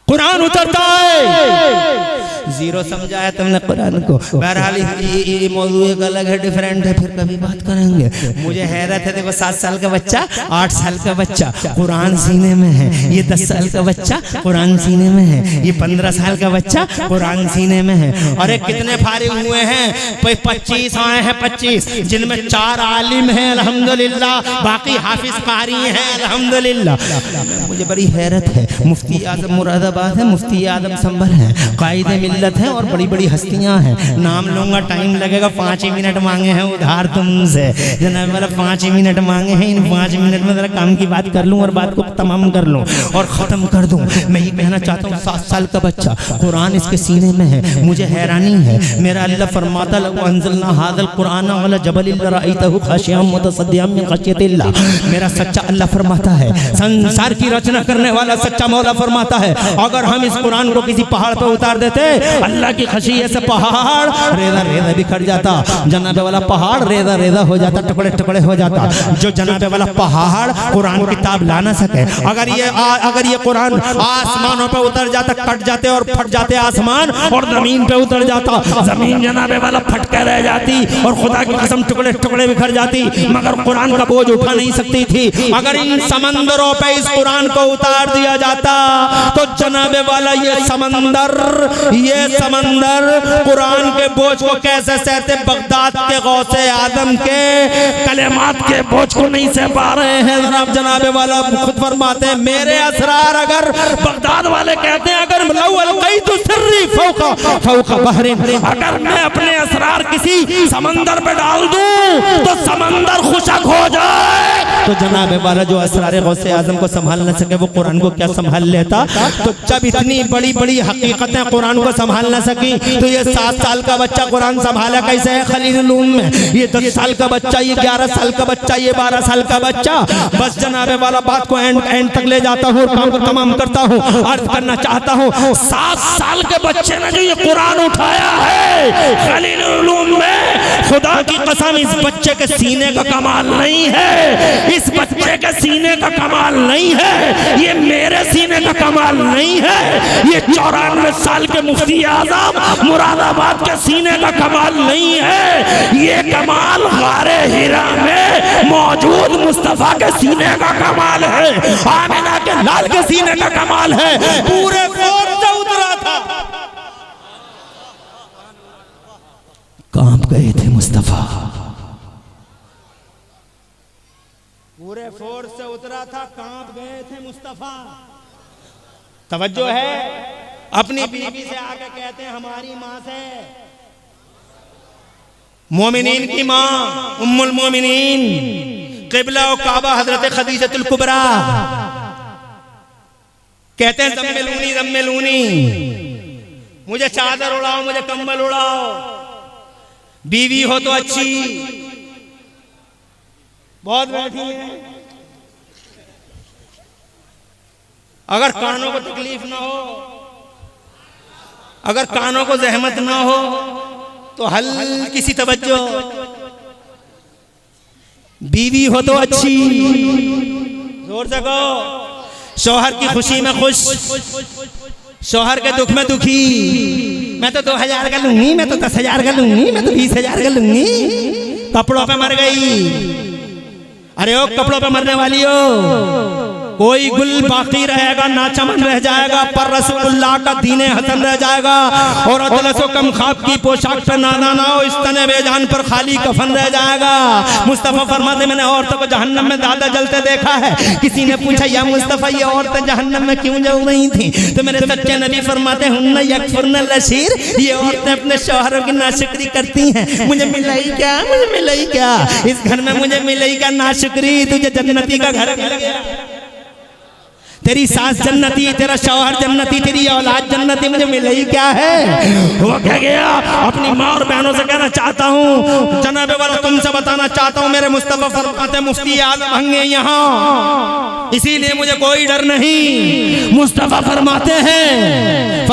कुरान उतरता है। जीरो समझा है तुमने कुरान को। बहरहाल ये मौजू एक अलग है, डिफरेंट है, फिर कभी बात करेंगे। मुझे हैरत है, देखो 7 साल का बच्चा, 8 साल का बच्चा कुरान सीने में है, ये 10 साल का बच्चा कुरान सीने में है, ये 15 साल का बच्चा कुरान सीने में है। अरे कितने फारिग हुए हैं, 25 आए हैं, 25 जिनमें 4 आलिम हैं अल्हम्दुलिल्लाह, बाकी हाफिज कारी हैं अल्हम्दुलिल्लाह। मुझे बड़ी हैरत है, मुफ्ती आजम मुरादाबाद है, मुफ्ती आजम संभल है, कायदे मिल्लत है और बड़ी बड़ी हस्तियां हैं। नाम लूंगा टाइम लगेगा, 5 ही मिनट मांगे हैं उधार तुमसे जनाब वाला, 5 ही मिनट मांगे हैं। इन 5 मिनट में जरा काम की बात कर लूं और बात को तमाम कर लूं और ख़त्म कर दूं। मैं ये कहना चाहता हूँ 7 साल का बच्चा कुरान इसके सीने में है, मुझे हैरानी है। मेरा अल्लाह फरमाता लहू अंज़लना हाज़ल कुरान अला जबलिन लरअयतहु खाशिअम मुतसद्दिअम मिन खशियतिल्लाह। मेरा सच्चा अल्लाह फरमाता है, संसार की रचना करने वाला सच्चा मौला फरमाता है, अगर हम इस कुरान को किसी पहाड़ पर उतार देते, अल्लाह की खशियत से पहाड़ रेदा रेदा बिखर जाता, जनाबे वाला पहाड़ रेदा रेदा हो जाता, टुकड़े टुकड़े हो जाता। जो जनाबे वाला पहाड़ कुरान किताब ला ना सके, अगर ये कुरान आसमानों पे उतर जाता, कट जाते और फट जाते आसमान, और जमीन पे उतर जाता, जमीन जनाबे वाला फट कर रह जाती और खुदा की कसम टुकड़े टुकड़े बिखर जाती, मगर कुरान का बोझ उठा नहीं सकती थी। अगर इन समंदरों पे इस कुरान को उतार दिया जाता तो जनाबे वाला ये समंदर कुरान के बोझ को कैसे सहते। बगदाद के गौसे आदम के कलेमात के बोझ को नहीं सह पा रहे हैं जनाब। जनाबे वाला खुद फरमाते हैं मेरे असरार, अगर बगदाद वाले कहते हैं अगर अगर मैं अपने असरार किसी समंदर पे डाल दूं तो समंदर खुशक हो जाए। तो जनाबे वाला जो असरार गौसे आजम को संभाल न सके वो कुरान को क्या संभाल लेता। तो जब इतनी बड़ी बड़ी हकीकतें कुरान को संभाल न सकी तो ये 7 साल का बच्चा कुरान संभाला कैसे है खलील उलूम में। ये 10 साल का बच्चा, ये 11 साल का बच्चा, ये 12 साल का बच्चा। बस जनाबे वाला बात को एंड तक ले जाता हूँ, काम को तमाम करता हूँ। अर्ज करना चाहता हूँ 7 साल के बच्चे ने जो ये कुरान उठाया है खलील उलूम में, खुदा की कसम इस बच्चे के सीने का कमाल नहीं है, इस बच्चे के सीने का कमाल नहीं है, ये मेरे सीने का कमाल नहीं है, ये 94 साल के मुफ्ती आज़म मुरादाबाद के सीने का कमाल नहीं है, ये कमाल गारे हिरा में मौजूद मुस्तफा के सीने का कमाल है, आमिना के लाल के सीने का कमाल है। पूरे फोर्स से उतरा था, कांप गए थे मुस्तफा, पूरे फोर्स से उतरा था, कांप गए थे मुस्तफा। तवज्जो है, अपनी बीवी से आके कहते हैं हमारी माँ से, मोमिनीन की माँ उम्मुल मोमिनीन क़िबला और काबा हजरत खदीजतुल कुबरा, कहते हैं ज़म्मिलूनी ज़म्मिलूनी, मुझे चादर उड़ाओ, मुझे कंबल उड़ाओ, बीवी हो तो अच्छी, बहुत बैठी है, अगर कानों को तकलीफ ना हो, अगर कानों को जहमत ना हो तो हल्की सी तवज्जो, बीवी हो तो अच्छी, जोर से कहो। शौहर की खुशी में खुश, शौहर के दुख में दुखी। मैं तो 2000 का लूंगी, मैं तो 10,000 का लूंगी, मैं तो 20,000 का लूंगी। कपड़ों पे मर गई। अरे ओ कपड़ों पे मरने वाली हो, कोई गुल बाकी रहेगा ना चमन रह जाएगा, पर रसूलुल्लाह का दीने हसन रह जाएगा। और अदलसो कम खाब की पोशाक पे नाना ना हो, इस तने बेजान पर खाली कफन रह जाएगा। मुस्तफ़ा फरमाते मैंने औरतों को जहन्नम में ज़्यादा जलते देखा है। किसी ने पूछा या मुस्तफ़ा ये औरतें जहन्नम में क्यों जल रही थी? तो मेरे सच्चे नबी फरमाते हुन्ना यकफुरना लशीर, ये औरतें अपने शौहरों की नाशुक्री करती हैं। मुझे मिला ही क्या, मुझे मिला ही क्या, इस घर में मुझे मिला ही क्या नाशुक्री। तुझे जन्नती का घर मिल गया, तेरी सास जन्नती, तेरा शौहर जन्नती, तेरी औलाद जन्नती, मुझे मिला ही क्या है? वो कह गया अपनी माँ और बहनों से कहना चाहता हूँ, जनाबे वाला तुमसे बताना चाहता हूँ, मेरे मुस्तफा फरमाते मुफ्ती आज़म हंगे यहाँ, इसीलिए मुझे कोई डर नहीं। मुस्तफा फरमाते हैं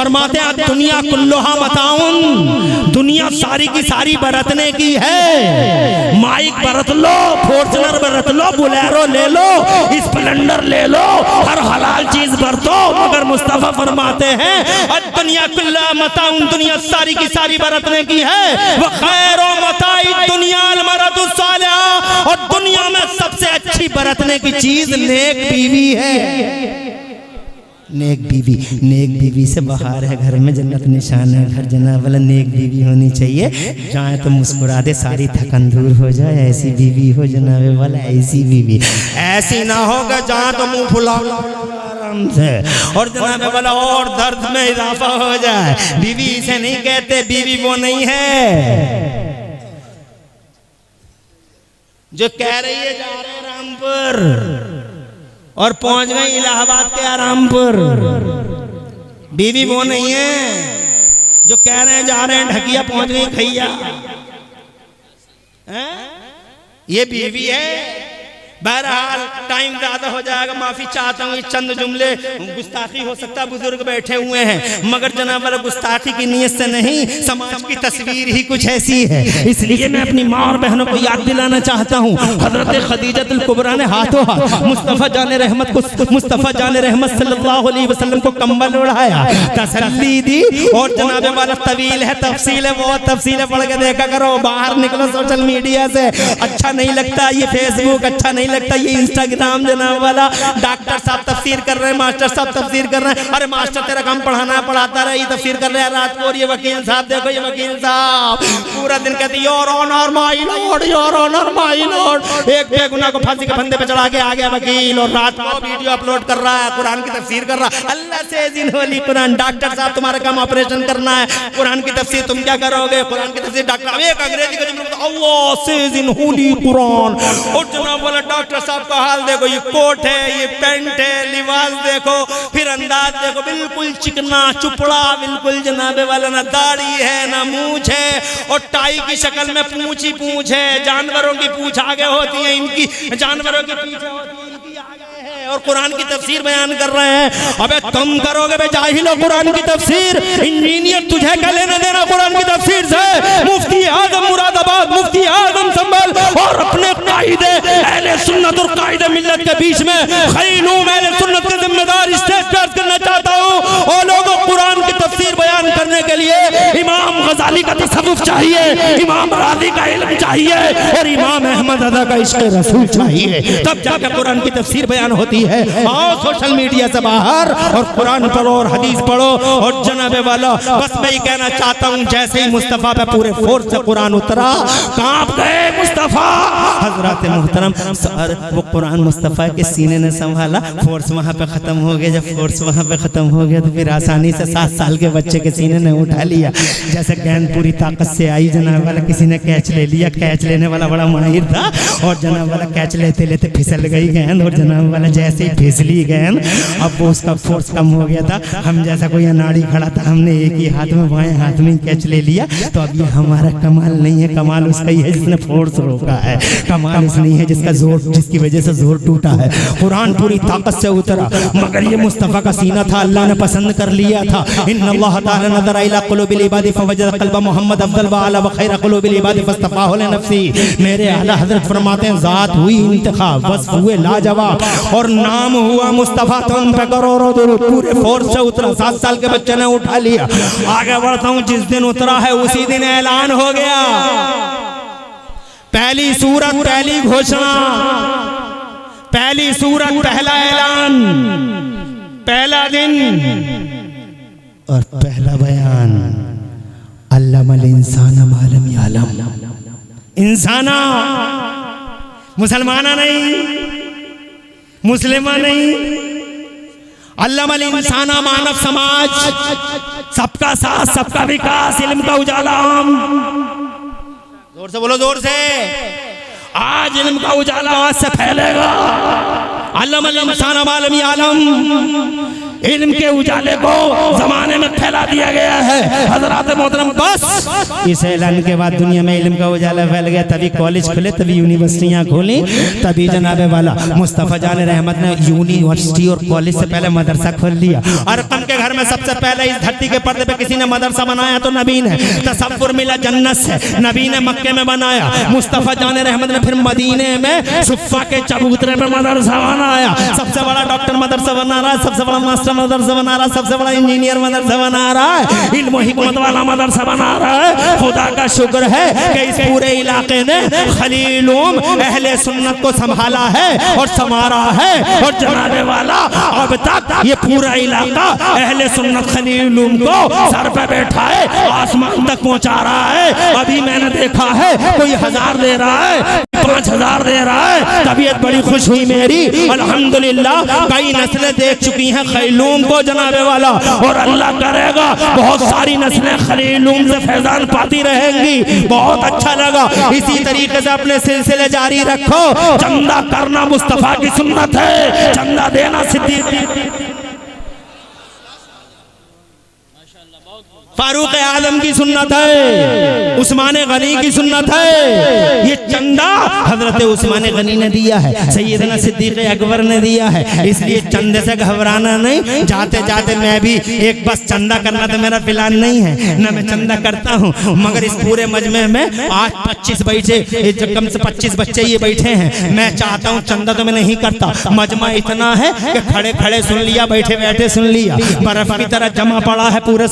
दुनिया कुल्लुहा मताउन, दुनिया सारी की सारी बरतने की है। माइक बरत लो, फॉर्च्यूनर बरत लो, बुलेरो ले लो, स्प्लेंडर ले लो, हर हलाल चीज बरतो, मगर मुस्तफा फरमाते हैं दुनिया कुल्लुहा मताउन, दुनिया सारी की सारी बरतने की है। वह खैरो मताई दुनिया अल मरअतु सालिहा, और दुनिया में सबसे अच्छी बरतने की चीज नेक बीवी है। नेक बीवी, नेक बीवी से बहार है, घर में जन्नत निशान है। घर जनाब वाला नेक बीवी होनी चाहिए, जाए तो मुस्कुरा दे, सारी थकन दूर हो जाए। ऐसी बीवी हो जनाब वाला, ऐसी बीवी, ऐसी ना होगा जहाँ तो मुंह फुला आराम से, और जनाब वाला और दर्द में इजाफा हो जाए। बीवी इसे नहीं कहते, बीवी वो नहीं है जो कह रही है जा रहे हैं रामपुर और पहुंच गए इलाहाबाद के आरामपुर। बीवी वो नहीं है जो कह रहे हैं जा रहे हैं ढकिया, पहुंच गई खैया। ये बीवी है। बहरहाल टाइम ज्यादा हो जाएगा, माफी चाहता हूँ। चंद जुमले गुस्ताखी हो सकता है, बुजुर्ग बैठे हुए हैं, मगर जनाब गुस्ताखी की नीयत से नहीं, समाज की तस्वीर ही कुछ ऐसी है, इसलिए मैं अपनी माँ और बहनों को याद दिलाना चाहता हूँ। हजरत खदीजतुल कुबरा ने हाथों हाथ मुस्तफ़ा जान रहमत को, मुस्तफ़ा जान रहमत सल्लल्लाहु अलैहि वसल्लम को कंबल ओढ़ाया, तसल्ली दी। और जनाब वाला तवील है, तफसील है, बहुत तफसीलें पढ़ के देखा करो। बाहर निकलो सोशल मीडिया से, अच्छा नहीं लगता ये फेसबुक, अच्छा नहीं लगता ये इंस्टाग्राम। जनाब वाला डॉक्टर साहब तफसीर कर रहे हैं, मास्टर साहब तफसीर कर रहे हैं। अरे मास्टर तेरा काम पढ़ाना है, पढ़ाता रहे, ये तफसीर कर रहे हैं रात को। और ये वकील साहब देखो, ये वकील साहब पूरा दिन कहते your honour my lord, your honour my lord. एक बेगुनाह को फांसी के फंदे पे चढ़ा के आ गया वकील, और रात को वीडियो अपलोड कर रहा है, कुरान की तफसीर कर रहा है। अल्लाह से जिन्होंने कुरान, डॉक्टर साहब तुम्हारा काम ऑपरेशन करना है, कुरान की तफसीर तुम क्या करोगे? कुरान की तफसीर डॉक्टर, एक अंग्रेजी का जुमला अल्लाह से जिन्होंने कुरान। और जनाब वाला डॉक्टर साहब का हाल देखो, ये कोट है, ये पैंट है, लिबास देखो, फिर अंदाज देखो, बिल्कुल चिकना चुपड़ा, बिल्कुल जनाबे वाला, ना दाढ़ी है ना मूंछ है, और टाई की शक्ल में पूंछ ही पूंछ है। जानवरों की पूंछ आगे होती है इनकी, जानवरों की पीछे होती है इनकी आगे है, और कुरान की तफसीर बयान कर रहे हैं। अबे तुम करोगे बे जाहिलो कुरान की तफसीर? इंजीनियर तुझे क्या लेना देना कुरान की तफसीर से? मुफ्ती आजम मुरादाबाद, मुफ्ती आजम संभल, और अपने कायदे अहले सुन्नत और कायदे मिल्लत के बीच में खैलूम अहले सुन्नत के जिम्मेदार स्टेज पे अर्ज करना चाहता हूँ। और लोगों कुरान की तफसीर बयान करने के लिए इमाम गजाली का तसव्वुफ चाहिए, इमाम राज़ी का इल्म चाहिए, और इमाम अहमद रज़ा का इश्क़ रसूल चाहिए, तब जाकर कुरान की तफसीर बयान होती है। आओ सोशल मीडिया से बाहर और कुरान पढ़ो और हदीस पढ़ो। और जनाबे वाला बस मैं ही कहना चाहता हूँ, जैसे ही मुस्तफ़ा पे पूरे फोर्स से कुरान उतरा, कांप गए मुस्तफ़ा। हजरत मुहतरम वो कुरान मुस्तफ़ा के सीने ने संभाला, फोर्स वहाँ पे खत्म हो गया। जब फोर्स वहाँ पे खत्म हो गया तो फिर आसानी से 7 साल के बच्चे के सीने ने उठा लिया। जैसे गेंद पूरी ताकत से आई, जनाब वाला किसी ने कैच ले लिया, कैच लेने वाला बड़ा माहिर था, और जनाब वाला कैच लेते लेते फिसल गई गेंद, और जनाब वाला जैसे ही फिसली गेंद, अब वो उसका फोर्स कम हो गया था। हम जैसा कोई अनाड़ी खड़ा था, हमने एक ही हाथ में, बाएं हाथ में कैच ले लिया। तो अब ये हमारा कमाल नहीं है, कमाल उसका ही है जिसने फोर्स रोका है, कमाल इस नहीं है जिसका जोर, जिसकी वजह से जोर टूटा है। कुरान पूरी ताकत से उतरा, मगर ये मुस्तफ़ा का सीना था, अल्लाह ने पसंद कर लिया था। इन्नल्लाह ताला नज़र इला क़ुलूबिल इबाद फवजद कल्ब मोहम्मद अफजल व आला व खैर क़ुलूबिल इबाद फस्तफ़ाहु लिनफ़्सी। मेरे आला हजरत फरमाते हैं ज़ात हुई इंतखाब, वस्फ़ हुए लाजवाब और नाम हुआ मुस्तफ़ा। तो उन पे करोड़ों दुरूद। पूरे फोर्स से उतरा, 7 साल के बच्चे ने उठा लिया। आगे बढ़ता हूँ, जिस दिन उतरा है उसी दिन ऐलान हो गया। पहली सूरत, पहली घोषणा, पहली सूरत, पहला ऐलान, पहला दिन और पहला बयान। अल्लामल इंसान मा लम यअलम। इंसाना, मुसलमाना नहीं, मुस्लिमा नहीं, अल्लामल इंसाना मानव समाज, सबका साथ, सबका विकास, इल्म का उजाला। जोर से बोलो, जोर से। आज इल्म का उजाला आज से फैलेगा। अल्लामल इंसान मा लम यअलम, इल्म के उजाले को जमाने में फैला दिया गया है। हजरात मोहतरम, बस इस ऐलान के बाद दुनिया में इल्म का उजाला फैल गया। तभी कॉलेज खुले, तभी यूनिवर्सिटियां खोली, तभी जनाबे वाला मुस्तफ़ा जान रहमत ने यूनिवर्सिटी और कॉलेज से पहले मदरसा खोल लिया। अरकम के घर में सबसे पहले इस धरती के पर्दे पे किसी ने मदरसा बनाया तो नबी ने। तसव्वुर मिला जन्नत से, नबी ने मक्के में बनाया। मुस्तफ़ा जान रहमत ने फिर मदीने में सुफ़ा के चबूतरे पे मदरसा बनाया। सबसे बड़ा डॉक्टर मदरसा बना रहा है, सबसे बड़ा मास्टर मदरसा बना रहा है, सबसे बड़ा इंजीनियर मदरसा बना रहा है, इल्म हिकमत वाला मदरसा बना रहा है। खुदा का शुक्र है कि इस पूरे इलाके ने खलीलुम अहले सुन्नत को संभाला है और संवारा है। और जनाबे वाला अब तक ये पूरा इलाका अहले सुन्नत खलीलुम को सर पे बैठा है, आसमान तक पहुंचा रहा है। अभी मैंने देखा है कोई 1000 दे रहा है, 5000 दे रहा है। तबीयत बड़ी खुश हुई मेरी, अल्हम्दुलिल्लाह। कई नस्लें देख चुकी हैं खलीलुम को जनाबे वाला, और अल्लाह करेगा बहुत सारी नस्लें खलीलुम से फैजान पाती रहेंगी। बहुत अच्छा लगा। इसी तरीके से अपने सिलसिले जारी रखो। चंदा करना मुस्तफा की सुन्नत है, चंदा देना सिद्दीक फारूक आजम की सुन्नत है, उस्मान गनी की सुन्नत है। ये चंदा हजरत उस्मान गनी ने दिया है, सैयदना सिद्दीक अकबर ने दिया है। इसलिए चंदे से घबराना नहीं। जाते जाते मैं भी एक बस चंदा करना तो मेरा प्लान नहीं है ना, मैं चंदा करता हूँ। मगर इस पूरे मजमे में आज 25 बैठे, कम से 25 बच्चे ये बैठे हैं। मैं चाहता हूँ चंदा तो मैं नहीं करता। मजमा इतना है कि खड़े खड़े सुन लिया, बैठे बैठे सुन लिया। बर्फ की तरह जमा पड़ा है पूरे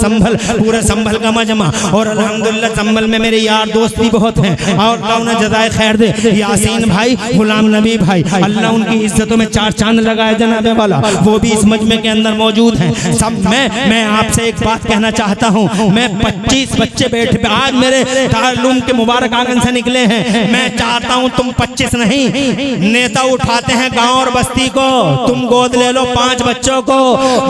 संभल का मजमा। और अल्हम्दुलिल्लाह संभल में मेरे यार दोस्त भी बहुत हैं, और अल्लाह उन्हें जज़ाए खैर दे। यासीन भाई, गुलाम नबी भाई, अल्लाह उनकी इज्जतों में 4 चांद लगाए जनाबे वाला, वो भी इस मजमे के अंदर मौजूद हैं। सब मैं आपसे एक बात कहना चाहता हूँ। मैं 25 बच्चे बैठे आज मेरे दारुल के मुबारक आंगन से निकले हैं। मैं चाहता हूँ तुम 25 नहीं, नेता उठाते हैं गाँव और बस्ती को, तुम गोद ले लो 5 बच्चों को।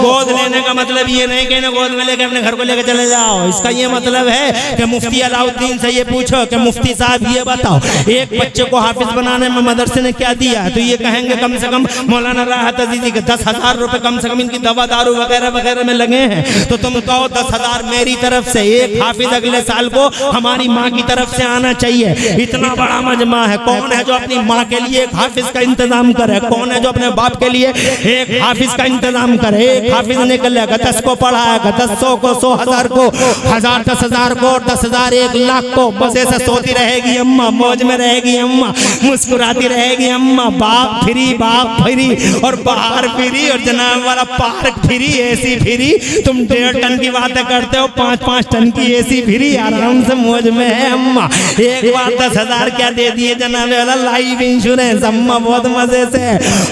गोद लेने का मतलब ये नहीं कि गोद में लेके अपने घर को लेकर चले जाओ। इसका ये मतलब है कि मुफ्ती अलाउद्दीन से ये पूछो कि मुफ्ती साहब ये बताओ, एक बच्चे को हाफिज बनाने में मदरसे ने क्या दिया? तो ये कहेंगे कम से कम मौलाना राहत अजीजी के 10,000 रुपए कम से कम इनकी दवा दारू वगैरह वगैरह में लगे हैं। तो तुम कहो 10,000 मेरी तरफ से, एक हाफिज अगले साल को हमारी माँ की तरफ से आना चाहिए। इतना बड़ा मजमा है। कौन है जो अपनी माँ के लिए एक हाफिज का इंतजाम करे? कौन है जो अपने बाप के लिए एक हाफिज का इंतजाम करे? एक हाफिज निकलेगा, 10 को पढ़ाएगा, 100 को, 100,000 को, 1000 10,000 को, और 10,000 1 लाख को। बस ऐसा सोती रहेगी अम्मा, मौज में रहेगी अम्मा, मुस्कुराती रहेगी अम्मा। बाप फ्री और बाहर फ्री और जनाब वाला पार्क फ्री, एसी फ्री। तुम 1.5 टन की बातें करते हो, 5-5 टन की एसी फ्री, आराम से मौज में है अम्मा। एक बार 10,000 क्या दे दिए जनाब वाला, लाइफ इंश्योरेंस अम्मा, बहुत मजे से।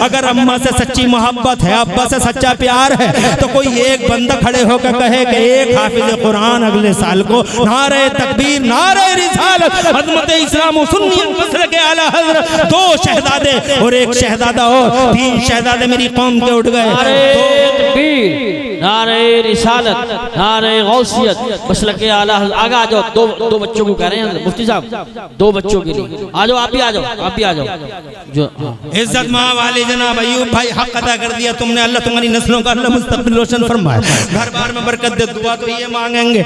अगर अम्मा से सच्ची मोहब्बत है, अब्बा से सच्चा प्यार है, तो कोई एक बंदा खड़े होकर कहे कि एक हाफिज कुरान अगले साल को, नारे तकबीर, नारे रिसालत, अज़मत इस्लाम और सुन्नियत मसलक आला हज़रत। 2 शहजादे और 1 शहजादा और 3 शहजादे मेरी कौम के उठ गए। नारे तकबीर, नारे रिसालत, नारे गौसियत, मसलक आला। आगे आ जाओ। दो बच्चों को कह रहे हैं मुफ्ती साहब, 2 बच्चों के लिए आ जाओ। आप भी आ जाओ। जो इज्जत माँ वाले जनाब अयूब भाई, हक अदा कर दिया तुमने। अल्लाह तुम्हारी नस्लों का अल्लाह मुस्तकबिल रोशन फरमाए, घर बार में बरकत दे। दुआ तो ये मांगेंगे।